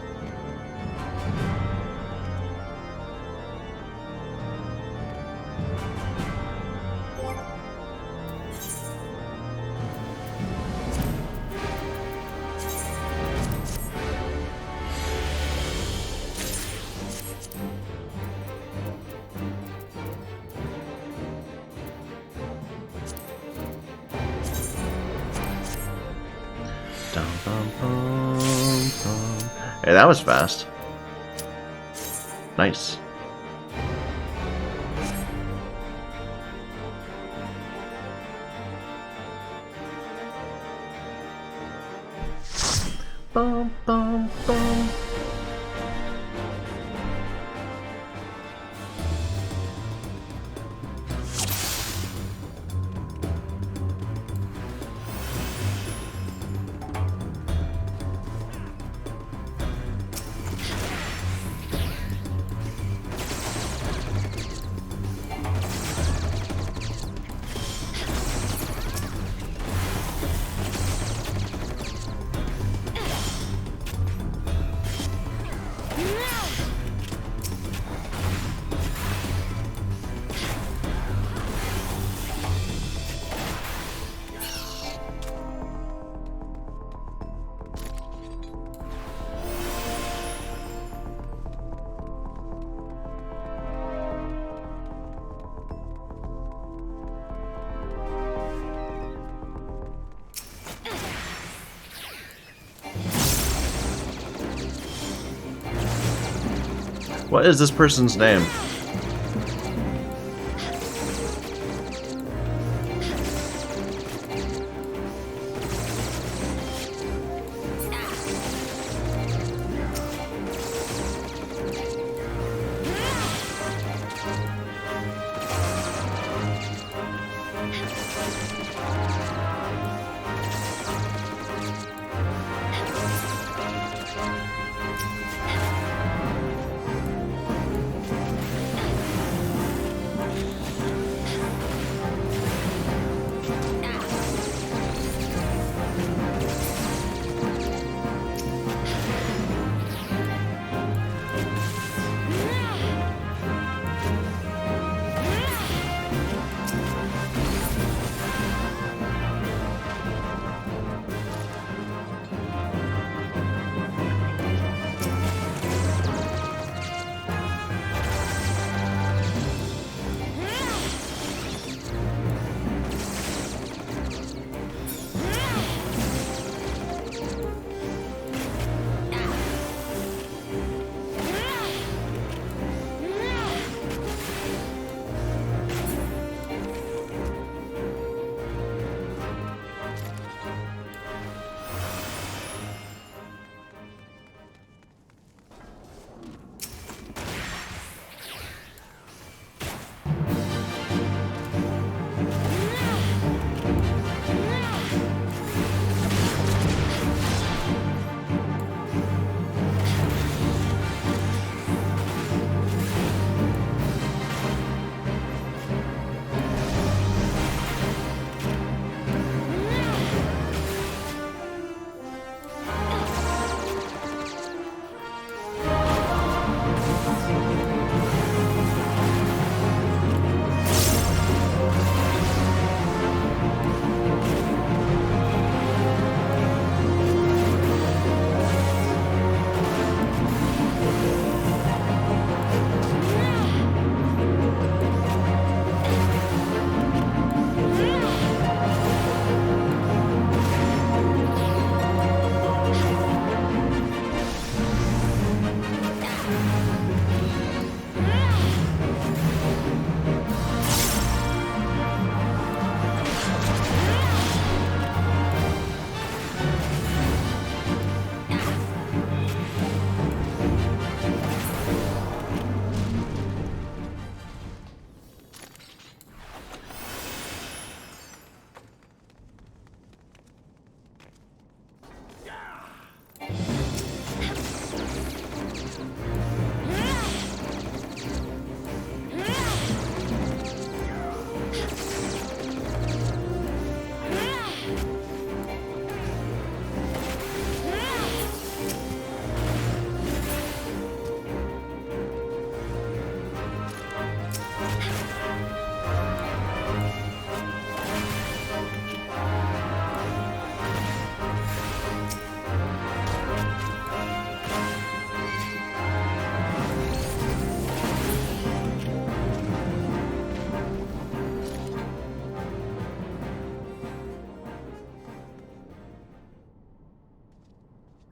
Hey, that was fast. Nice. Bum, bum, bum. What is this person's name?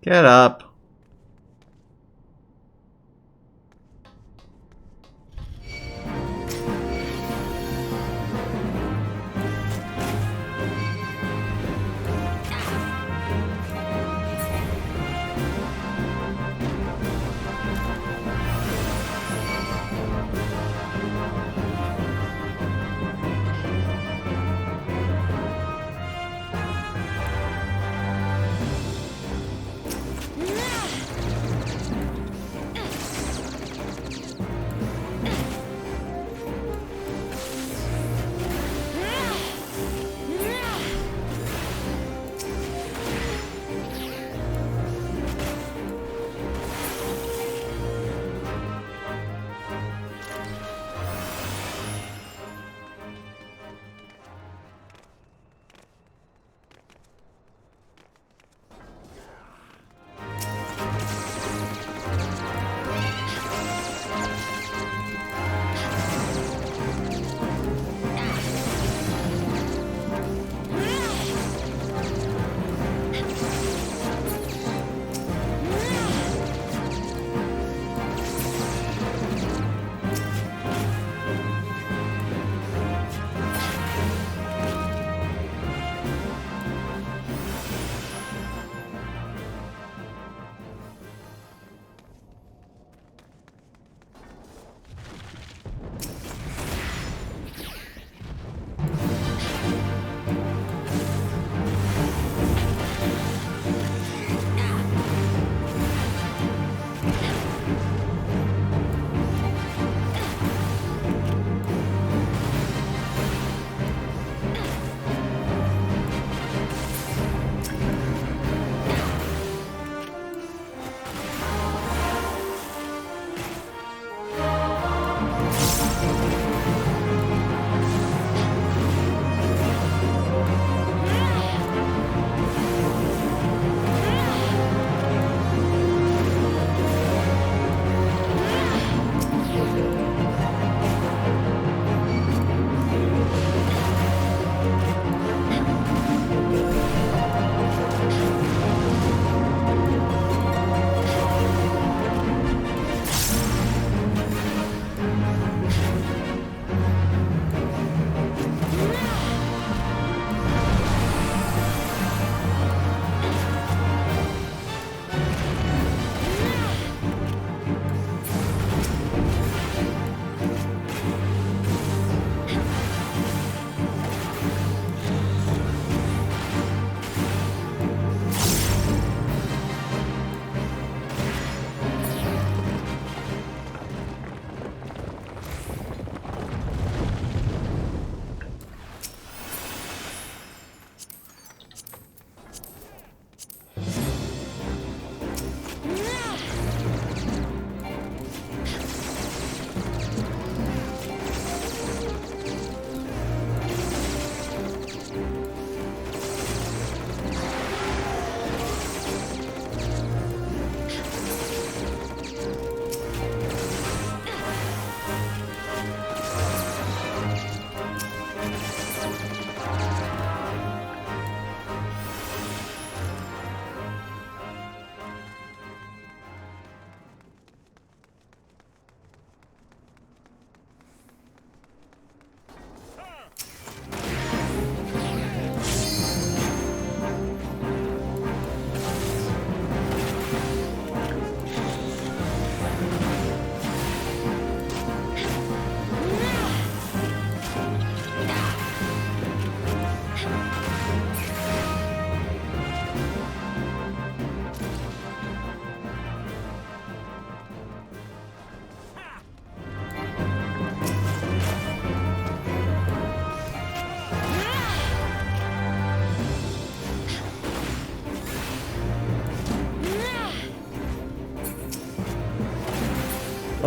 Get up.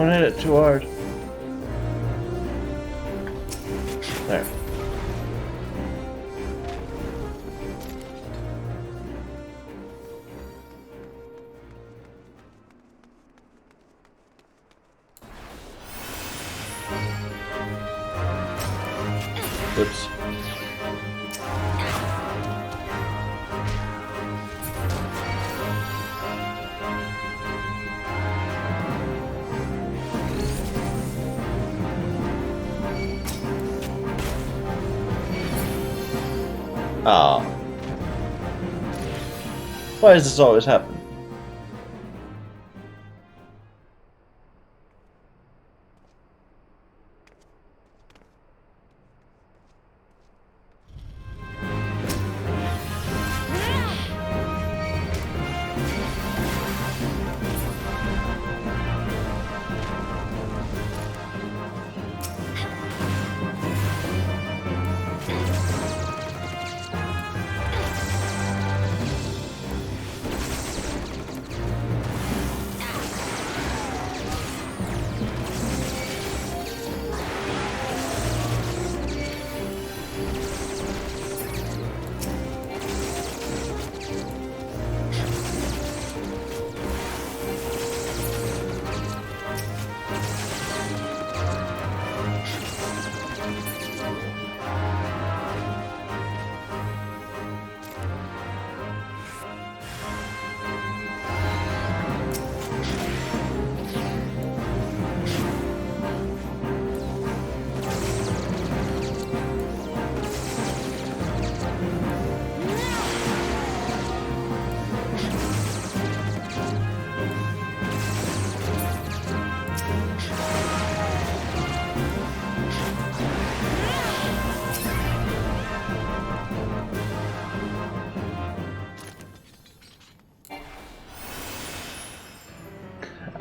Don't hit it too hard. There. Oops. Ah. Why does this always happen?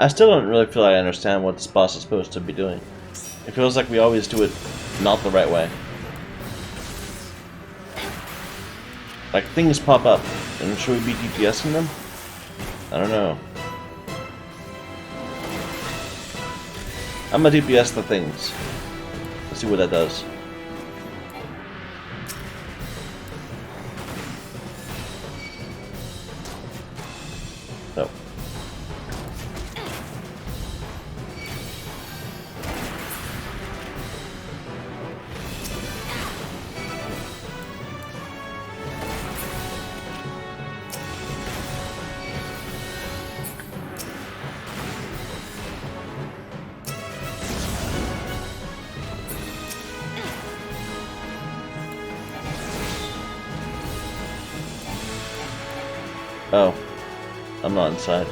I still don't really feel like I understand what this boss is supposed to be doing. It feels like we always do it not the right way. Like, things pop up, and should we be DPSing them? I don't know. I'm gonna DPS the things. Let's see what that does. No. Oh, I'm not inside.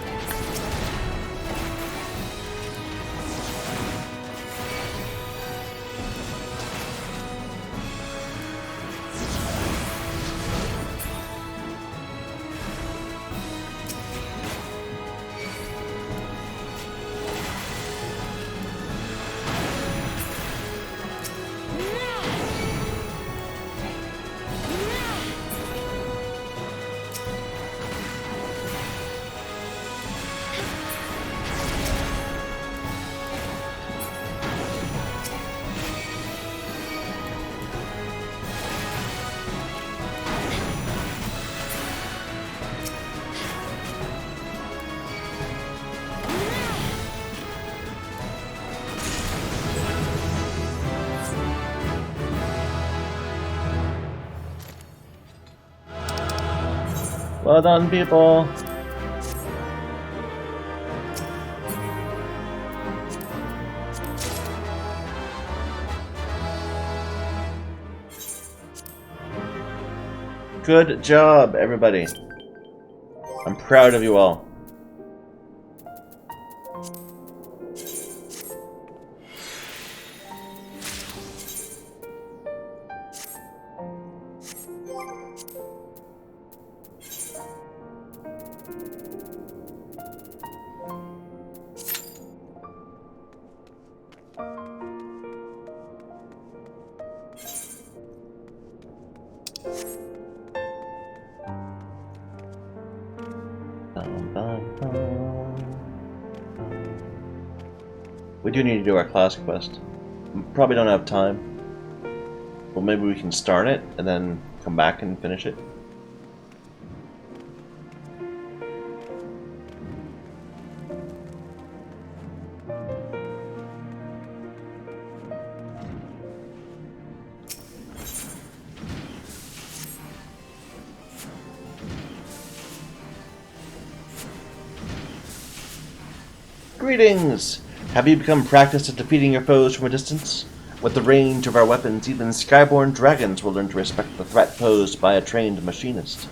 Well done, people! Good job, everybody. I'm proud of you all. We do need to do our class quest. We probably don't have time. Well, maybe we can start it and then come back and finish it. Greetings! Have you become practiced at defeating your foes from a distance? With the range of our weapons, even skyborn dragons will learn to respect the threat posed by a trained machinist.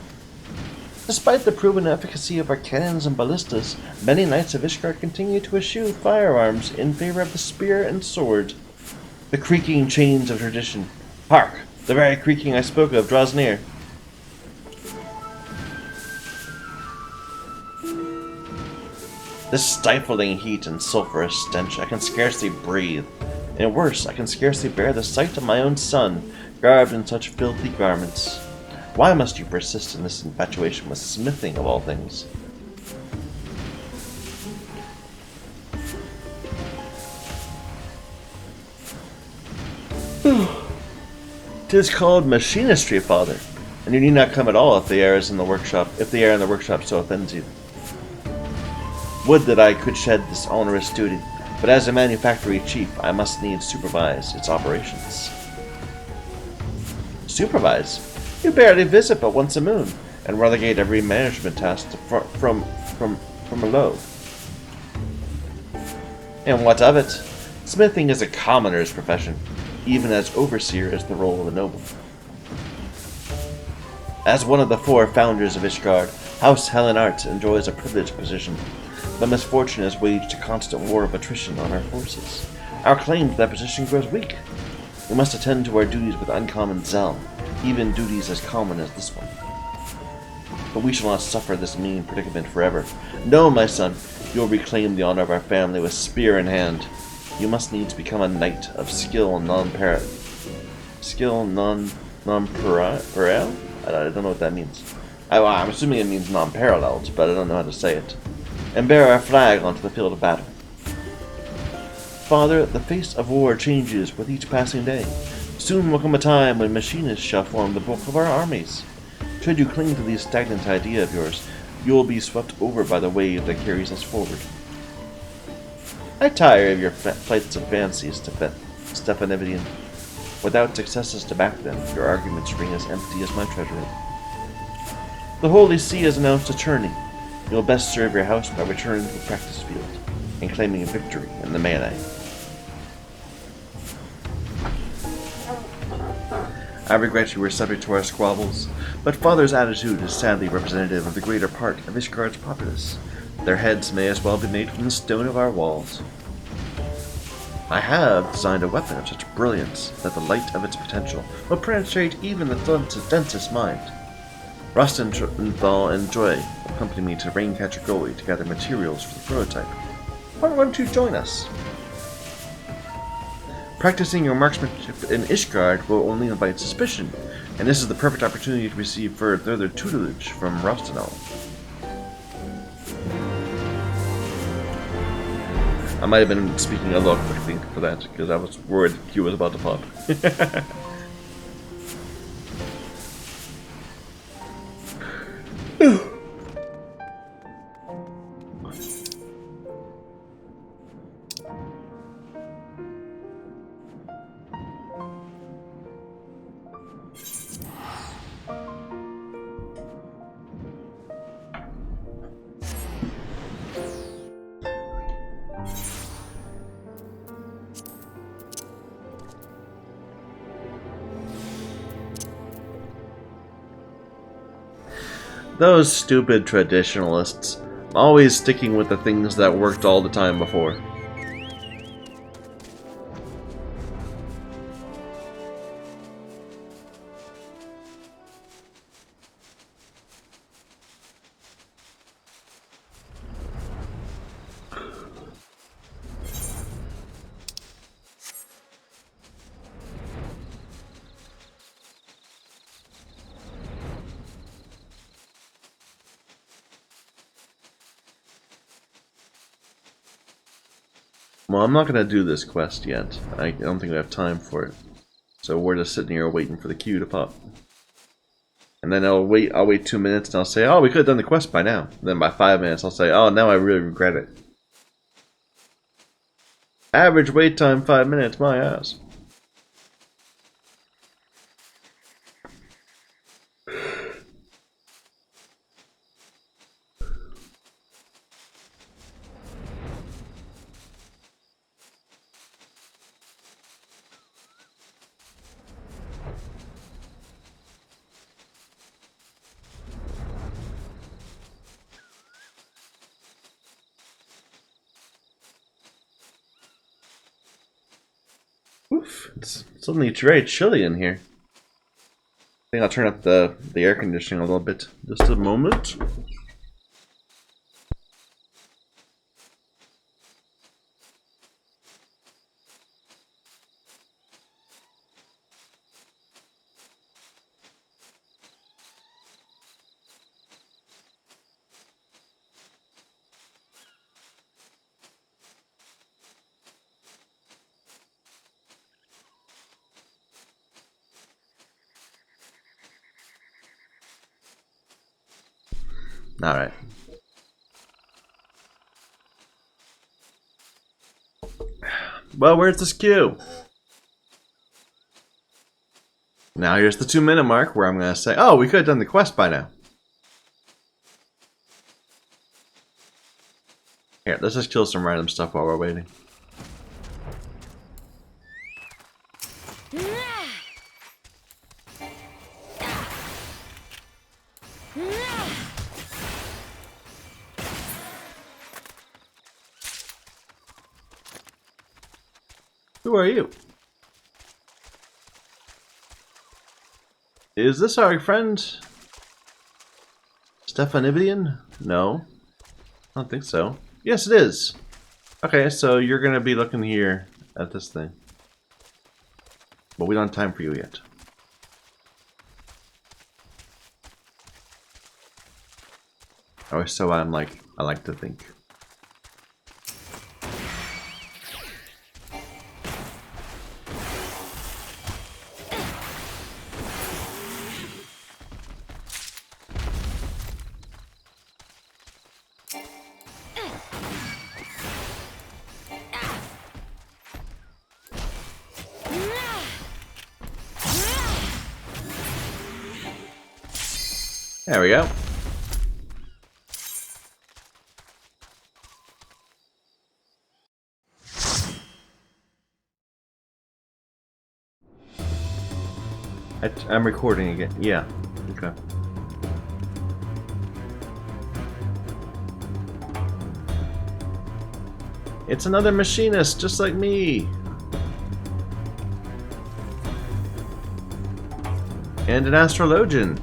Despite the proven efficacy of our cannons and ballistas, many knights of Ishgard continue to eschew firearms in favor of the spear and sword. The creaking chains of tradition. Hark! The very creaking I spoke of draws near. This stifling heat and sulphurous stench, I can scarcely breathe. And worse, I can scarcely bear the sight of my own son, garbed in such filthy garments. Why must you persist in this infatuation with smithing of all things? 'Tis called machinistry, father, and you need not come at all if the air is in the workshop. If the air in the workshop so offends you. Would that I could shed this onerous duty, but as a manufactory chief, I must needs supervise its operations. Supervise? You barely visit but once a moon, and relegate every management task from below. And what of it? Smithing is a commoner's profession, even as overseer is the role of a noble. As one of the 4 founders of Ishgard, House Helenart enjoys a privileged position. The misfortune has waged a constant war of attrition on our forces. Our claim to that position grows weak. We must attend to our duties with uncommon zeal, even duties as common as this one. But we shall not suffer this mean predicament forever. No, my son, you will reclaim the honor of our family with spear in hand. You must needs become a knight of skill non-parallel. I don't know what that means. I'm assuming it means non-paralleled, but I don't know how to say it. And bear our flag onto the field of battle. Father, the face of war changes with each passing day. Soon will come a time when machinists shall form the bulk of our armies. Should you cling to this stagnant idea of yours, you will be swept over by the wave that carries us forward. I tire of your flights of fancies, Stepanividian. Without successes to back them, your arguments ring as empty as my treasury. The Holy See has announced a tourney. You will best serve your house by returning to the practice field and claiming a victory in the melee. I regret you were subject to our squabbles, but Father's attitude is sadly representative of the greater part of Ishgard's populace. Their heads may as well be made from the stone of our walls. I have designed a weapon of such brilliance that the light of its potential will penetrate even the densest mind. Rostenthal and Joy accompany me to Raincatcher Gully to gather materials for the prototype. Why don't you join us? Practicing your marksmanship in Ishgard will only invite suspicion, and this is the perfect opportunity to receive further tutelage from Rostenthal. I might have been speaking a lot quickly for that, because I was worried the queue was about to pop. Those stupid traditionalists, always sticking with the things that worked all the time before. Well, I'm not going to do this quest yet. I don't think we have time for it. So we're just sitting here waiting for the queue to pop. And then I'll wait 2 minutes and I'll say, oh, we could have done the quest by now. And then by 5 minutes I'll say, oh, now I really regret it. Average wait time 5 minutes, my ass. Oof, it's suddenly very chilly in here. I think I'll turn up the air conditioning a little bit. Just a moment. Alright. Well, where's this queue? Now here's the 2-minute mark where I'm going to say, oh, we could have done the quest by now. Here, let's just kill some random stuff while we're waiting. Who are you? Is this our friend Stephanibian? No, I don't think so. Yes, it is. Okay, so you're gonna be looking here at this thing, but we don't have time for you yet. Or so I like to think. There we go. I'm recording again. Yeah. Okay. It's another machinist, just like me. And an astrologian,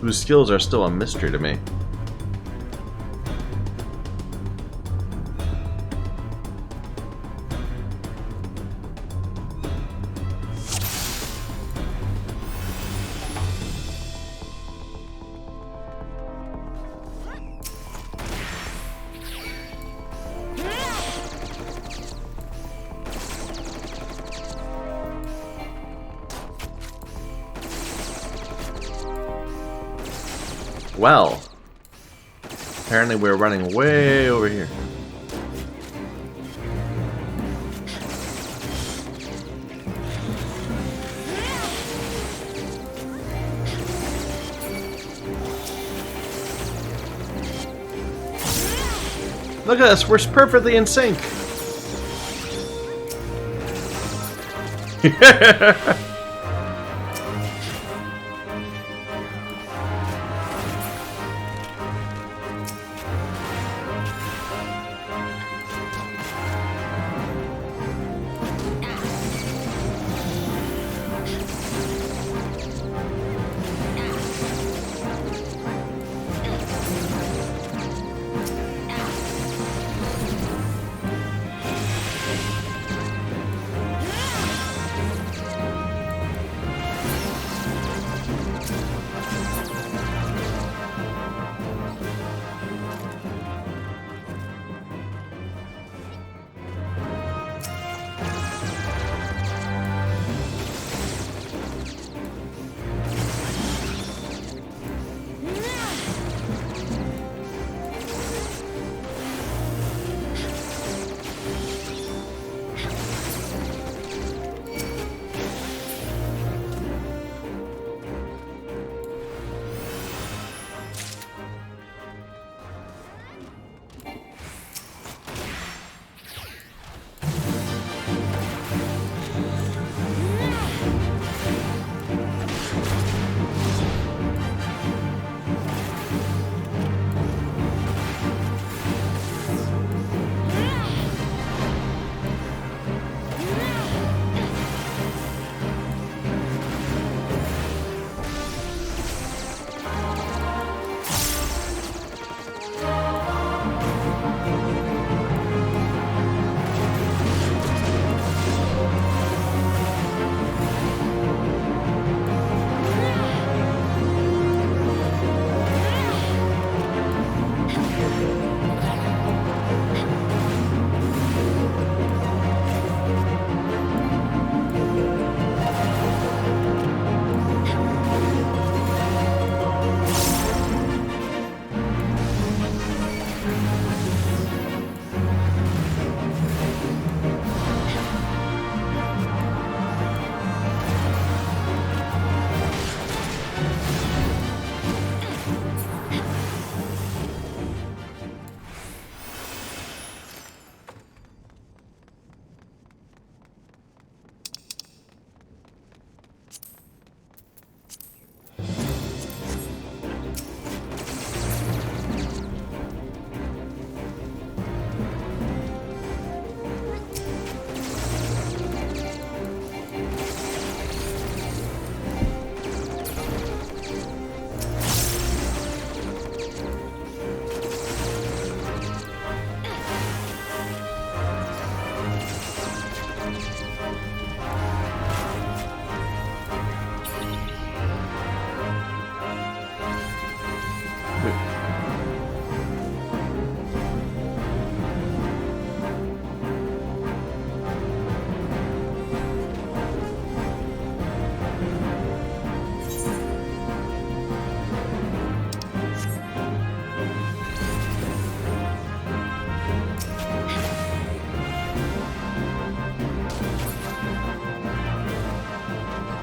whose skills are still a mystery to me. Well, apparently we're running way over here. Look at us, we're perfectly in sync.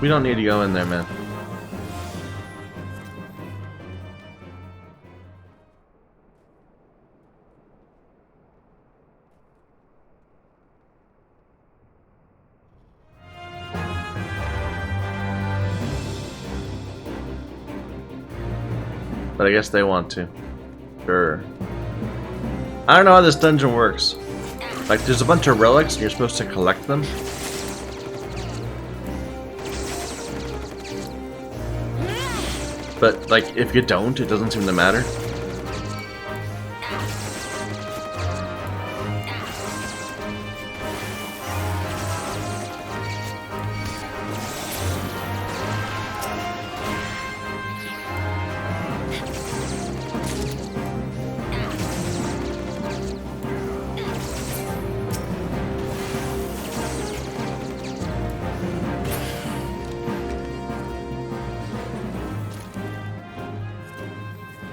We don't need to go in there, man. But I guess they want to. Sure. I don't know how this dungeon works. Like, there's a bunch of relics and you're supposed to collect them. But, like, if you don't, it doesn't seem to matter.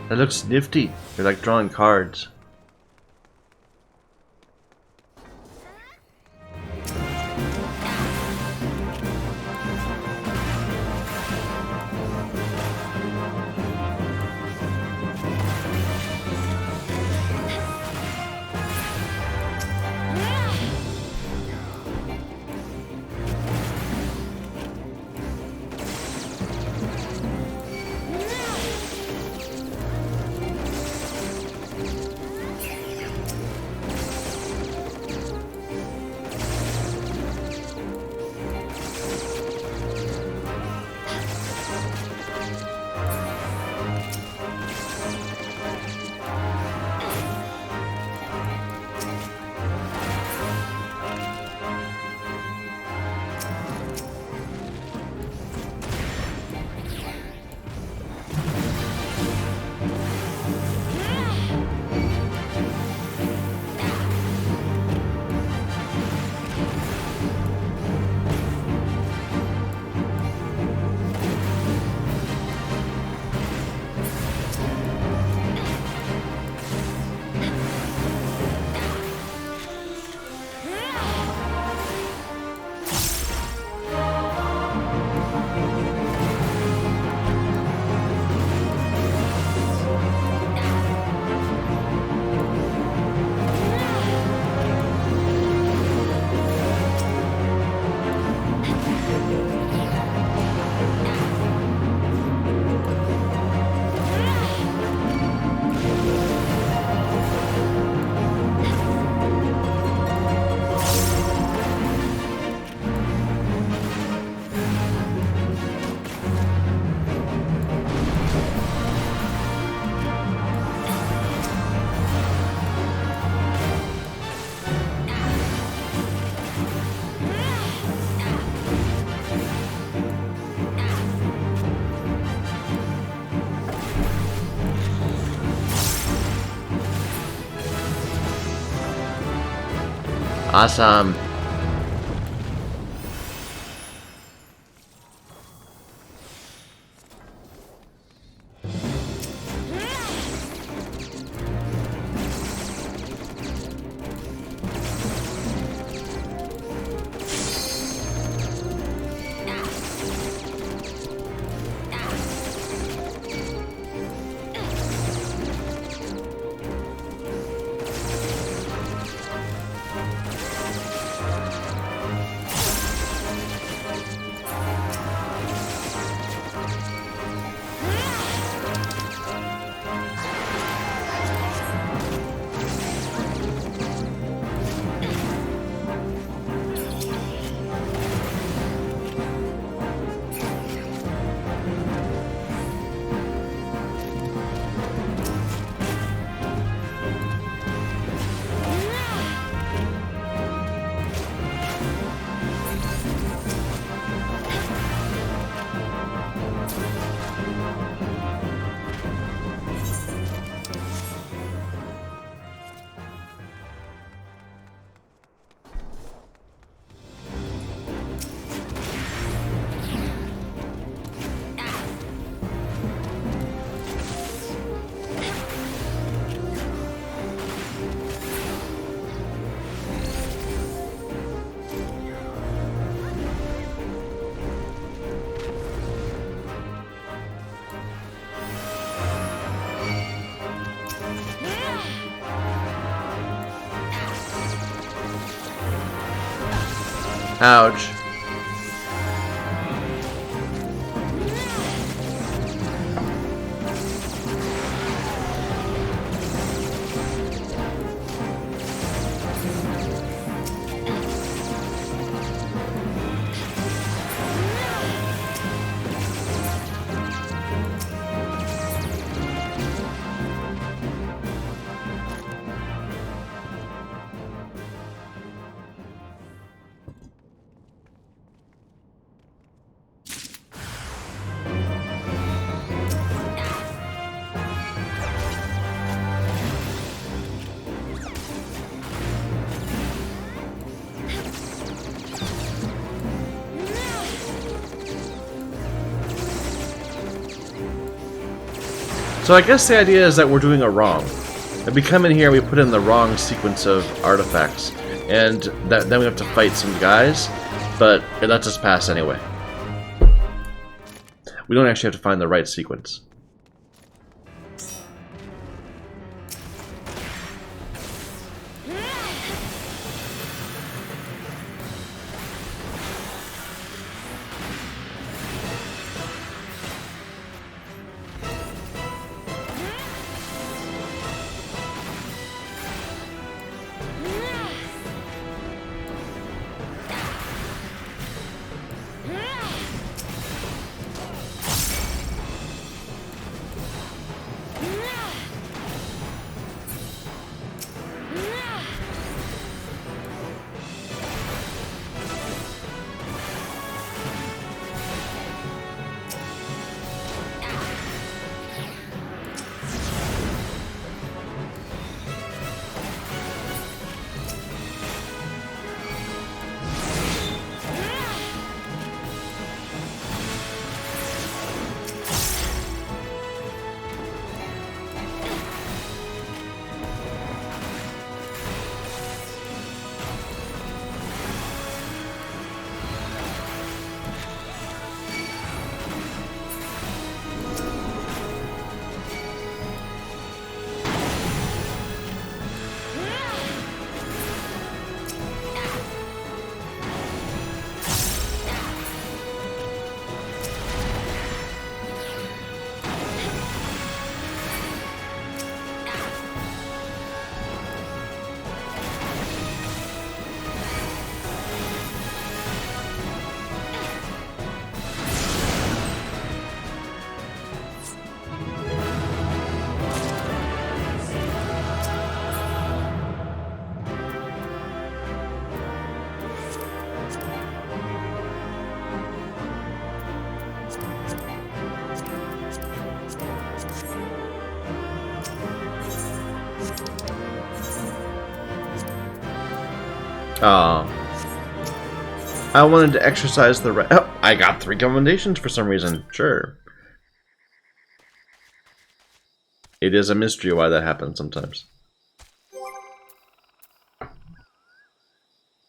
That looks nifty. You're like drawing cards. Awesome. Ouch. So I guess the idea is that we're doing it wrong. That we come in here, we put in the wrong sequence of artifacts, and then we have to fight some guys, but it lets us pass anyway. We don't actually have to find the right sequence. I wanted to exercise the right. Oh, I got 3 commendations for some reason. Sure. It is a mystery why that happens sometimes.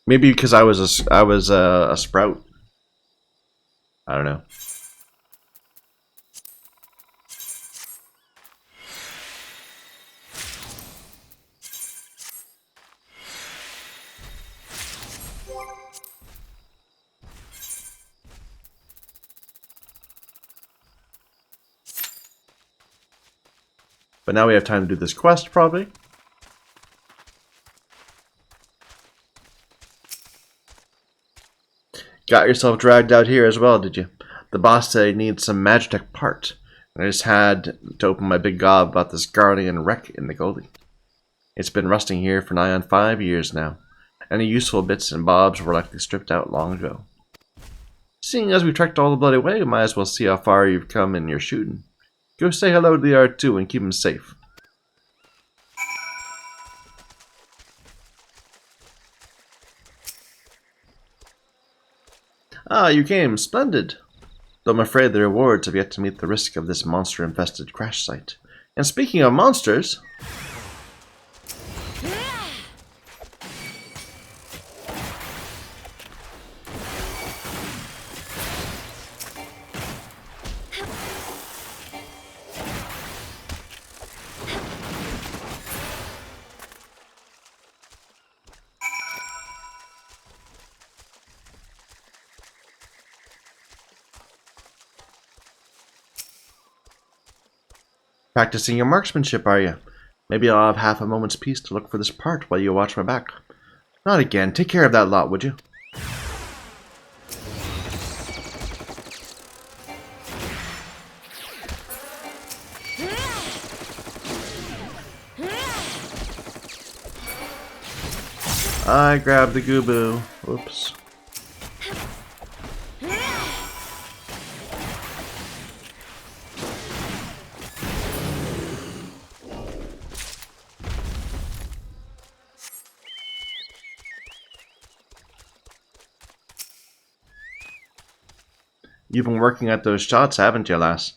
Maybe because I was a sprout. I don't know. But now we have time to do this quest, probably. Got yourself dragged out here as well, did you? The boss said he needs some Magitech part, and I just had to open my big gob about this Guardian wreck in the Goldie. It's been rusting here for nigh on 5 years now. Any useful bits and bobs were likely stripped out long ago. Seeing as we trekked all the bloody way, we might as well see how far you've come in your shooting. Go say hello to the R2 and keep him safe. Ah, you came. Splendid. Though I'm afraid the rewards have yet to meet the risk of this monster-infested crash site. And speaking of monsters... Practicing your marksmanship, are you? Maybe I'll have half a moment's peace to look for this part while you watch my back. Not again. Take care of that lot, would you? I grabbed the Gooboo. Whoops. You've been working at those shots, haven't you, lass?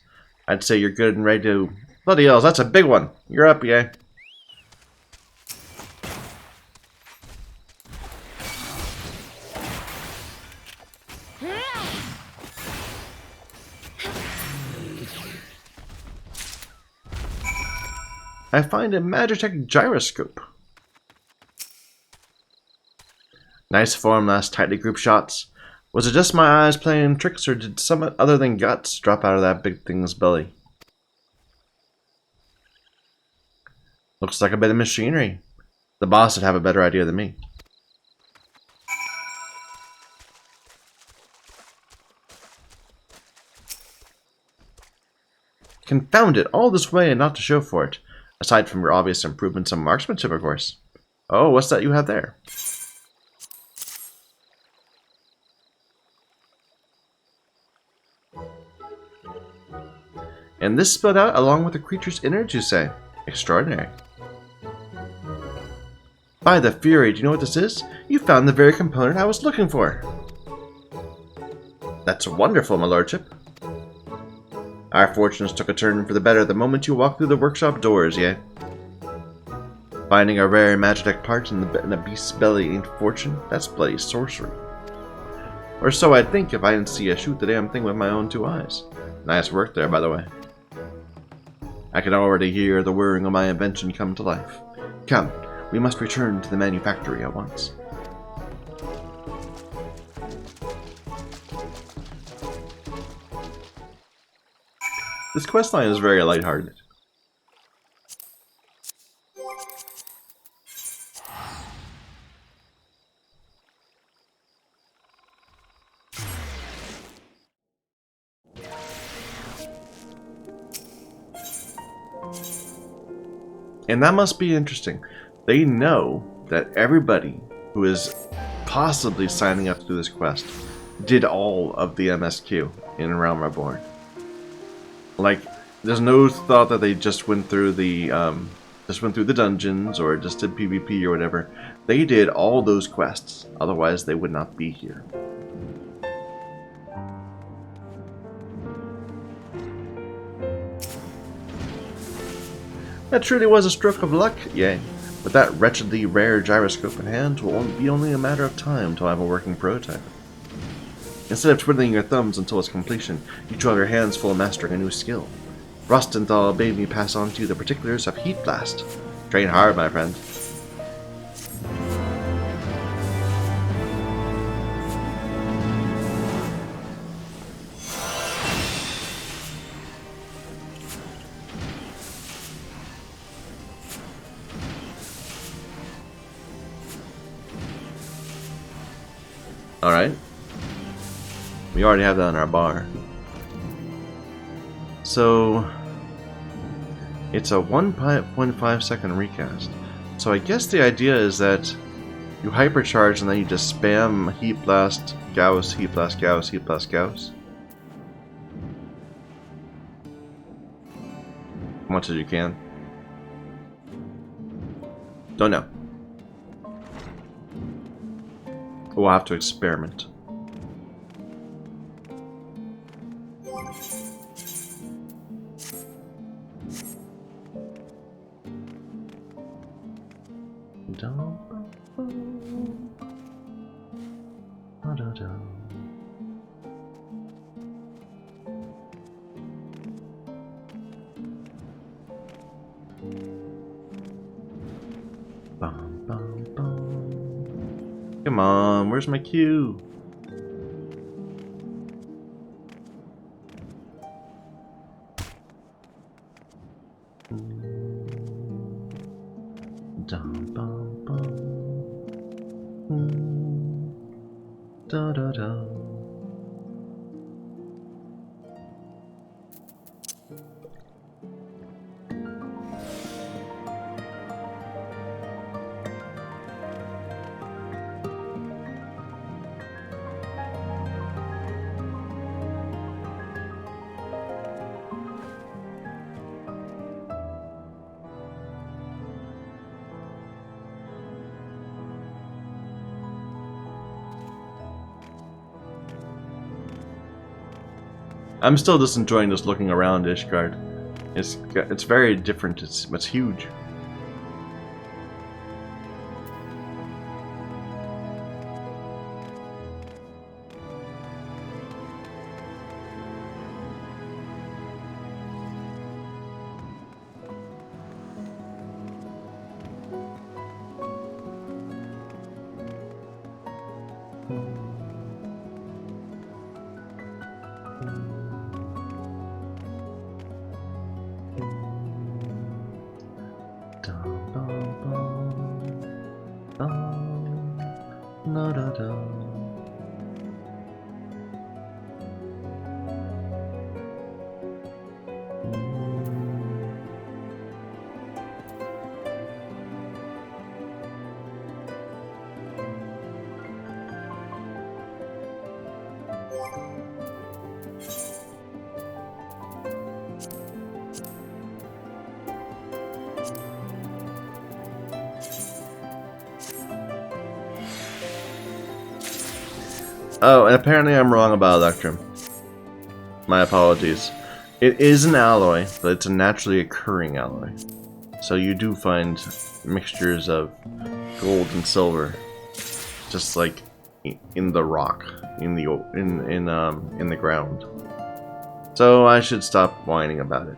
I'd say you're good and ready to... Bloody hells, that's a big one. You're up, yeah. I find a Magitech gyroscope. Nice form, last tightly grouped shots. Was it just my eyes playing tricks, or did something other than guts drop out of that big thing's belly? Looks like a bit of machinery. The boss would have a better idea than me. Confound it, all this way and not to show for it. Aside from your obvious improvements in marksmanship, of course. Oh, what's that you have there? And this spilled out along with the creature's innards, you say? Extraordinary. By the Fury, do you know what this is? You found the very component I was looking for. That's wonderful, my lordship. Our fortunes took a turn for the better the moment you walked through the workshop doors, yeah? Finding a rare Magitech part in a beast's belly ain't fortune, that's bloody sorcery. Or so I'd think if I didn't see you shoot the damn thing with my own two eyes. Nice work there, by the way. I can already hear the whirring of my invention come to life. Come, we must return to the manufactory at once. This questline is very lighthearted. And that must be interesting. They know that everybody who is possibly signing up to do this quest did all of the MSQ in Realm Reborn. Like, there's no thought that they just went through the dungeons or just did PvP or whatever. They did all those quests, otherwise they would not be here. That truly was a stroke of luck, yea. With that wretchedly rare gyroscope in hand, it will be only a matter of time till I have a working prototype. Instead of twiddling your thumbs until its completion, you two have your hands full of mastering a new skill. Rostenthal bade me pass on to you the particulars of Heat Blast. Train hard, my friend. Alright. We already have that on our bar. So it's a 1.5 second recast. So I guess the idea is that you hypercharge and then you just spam Heat Blast, Gauss, Heat Blast, Gauss, Heat Blast, Gauss. As much as you can. Don't know. We'll have to experiment. Come on, where's my cue? Dum bum bum. Da da da. I'm still just enjoying this looking around Ishgard. It's very different. It's huge. Oh, and apparently I'm wrong about Electrum. My apologies. It is an alloy, but it's a naturally occurring alloy. So you do find mixtures of gold and silver, just like in the rock, in the ground. So I should stop whining about it.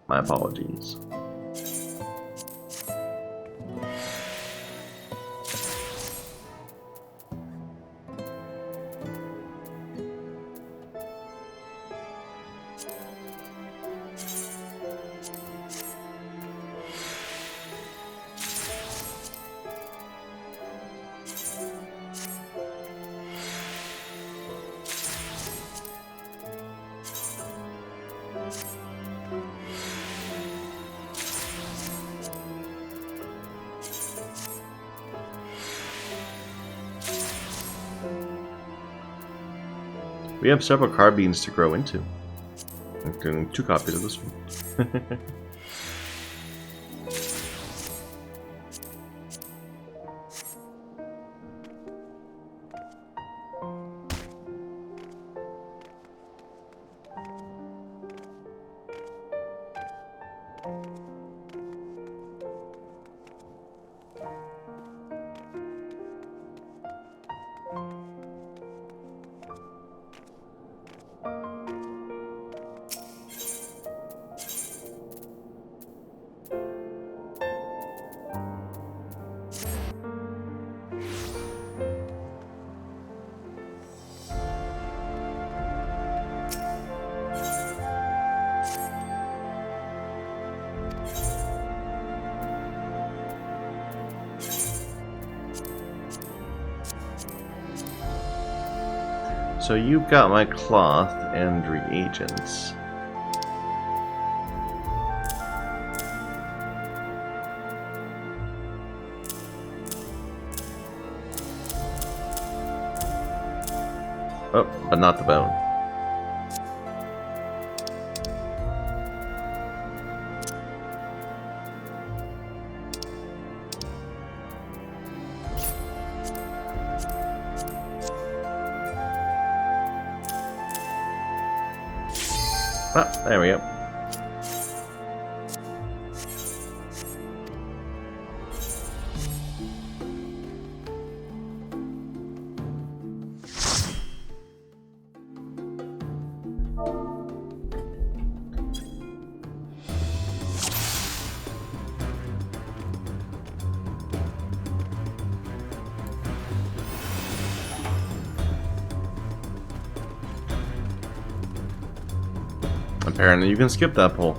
My apologies. We have several carbines to grow into, including 2 copies of this one. So you've got my cloth and reagents. Oh, but not the bone. Ah, there we go. Apparently you can skip that poll.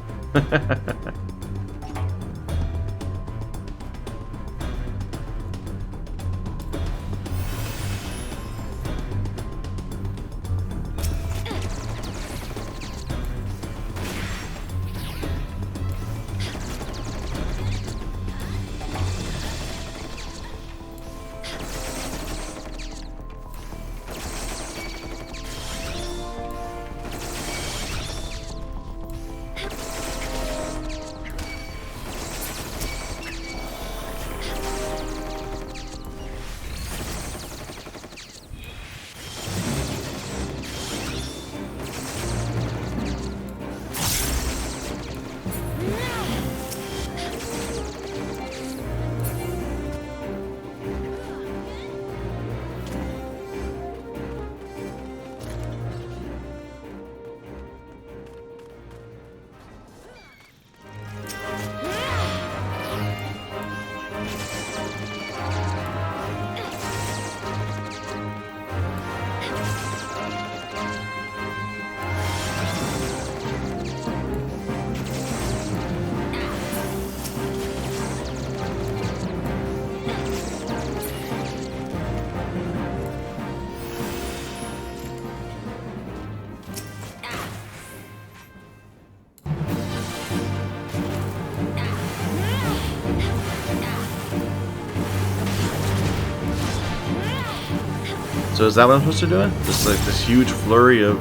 So is that what I'm supposed to do? Just like this huge flurry of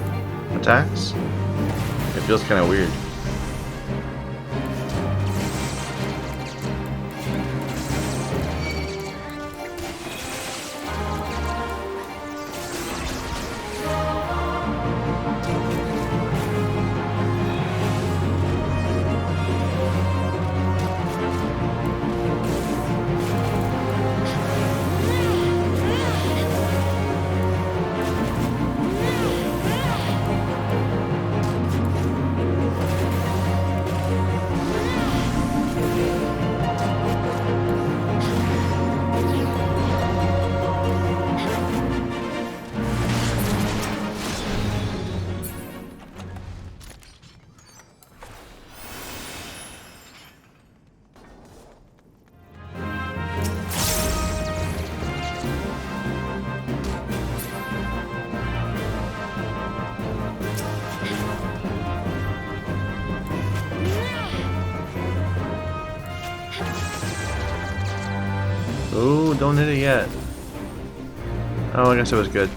attacks? It feels kind of weird. Ooh, don't hit it yet. Oh, I guess it was good.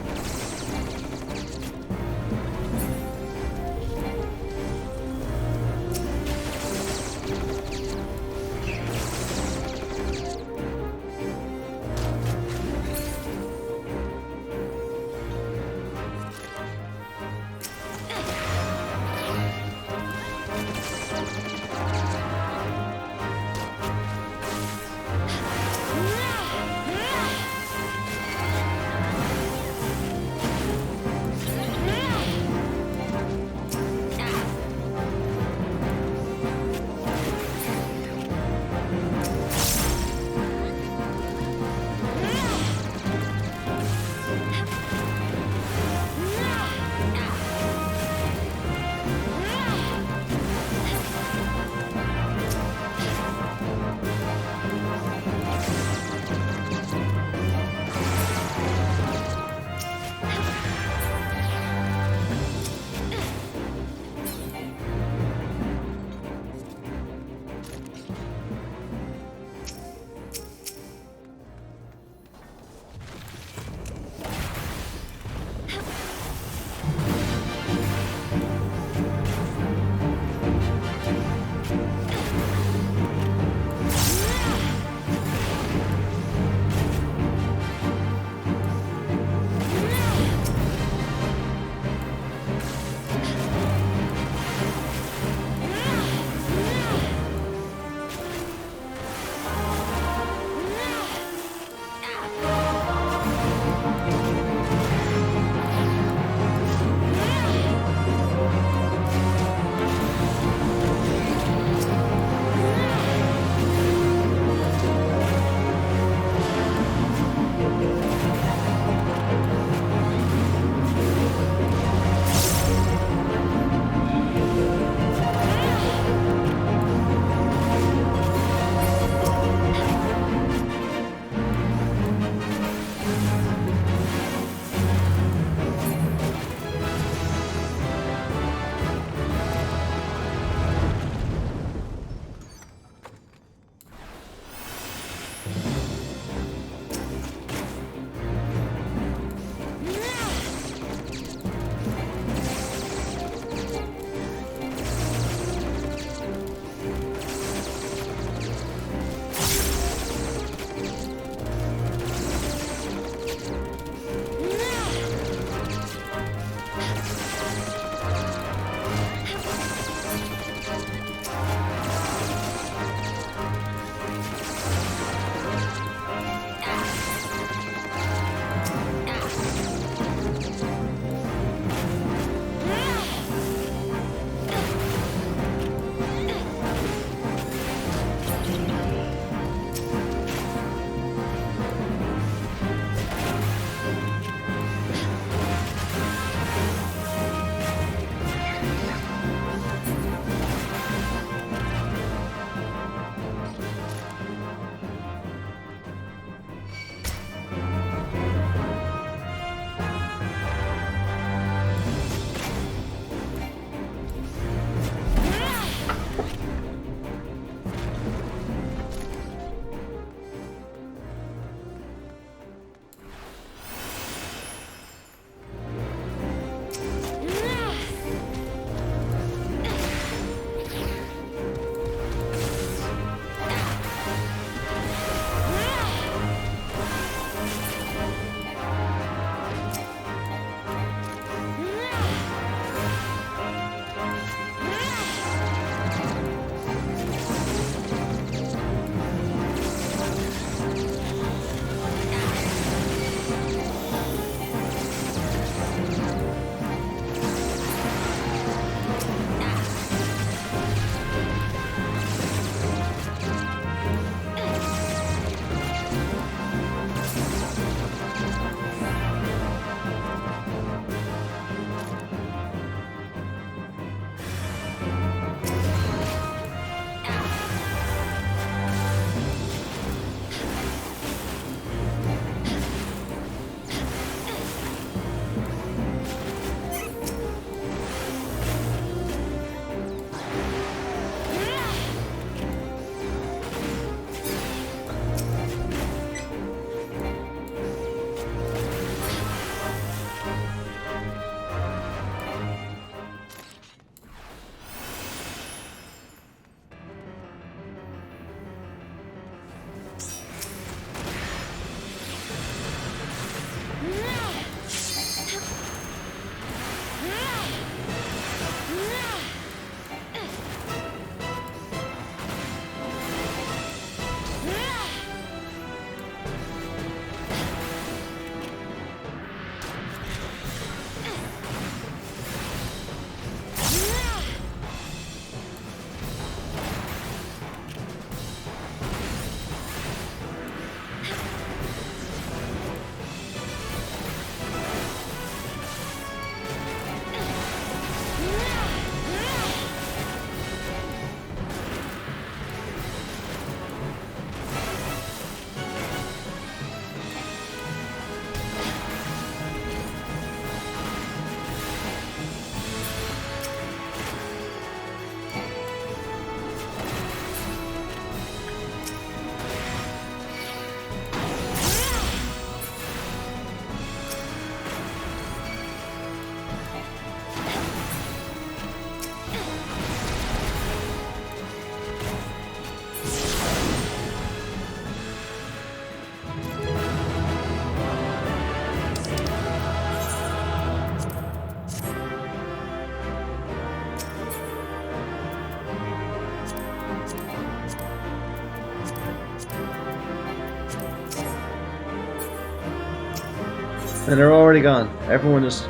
And they're already gone. Everyone is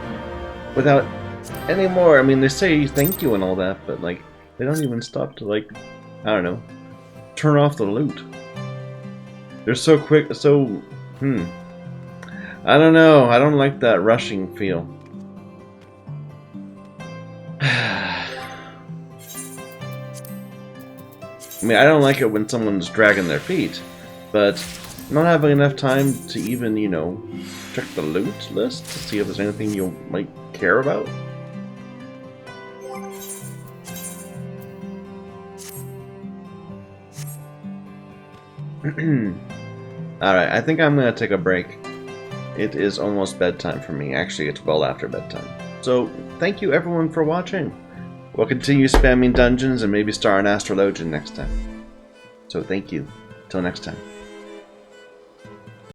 without any more. I mean, they say thank you and all that, but like, they don't even stop to like, I don't know, turn off the loot. They're so quick, so, I don't know. I don't like that rushing feel. I mean, I don't like it when someone's dragging their feet, but not having enough time to even, you know, check the loot list to see if there's anything you might care about. Alright, I think I'm gonna take a break. It is almost bedtime for me. Actually, it's well after bedtime. So, thank you everyone for watching. We'll continue spamming dungeons and maybe star an Astrologian next time. So thank you. Till next time.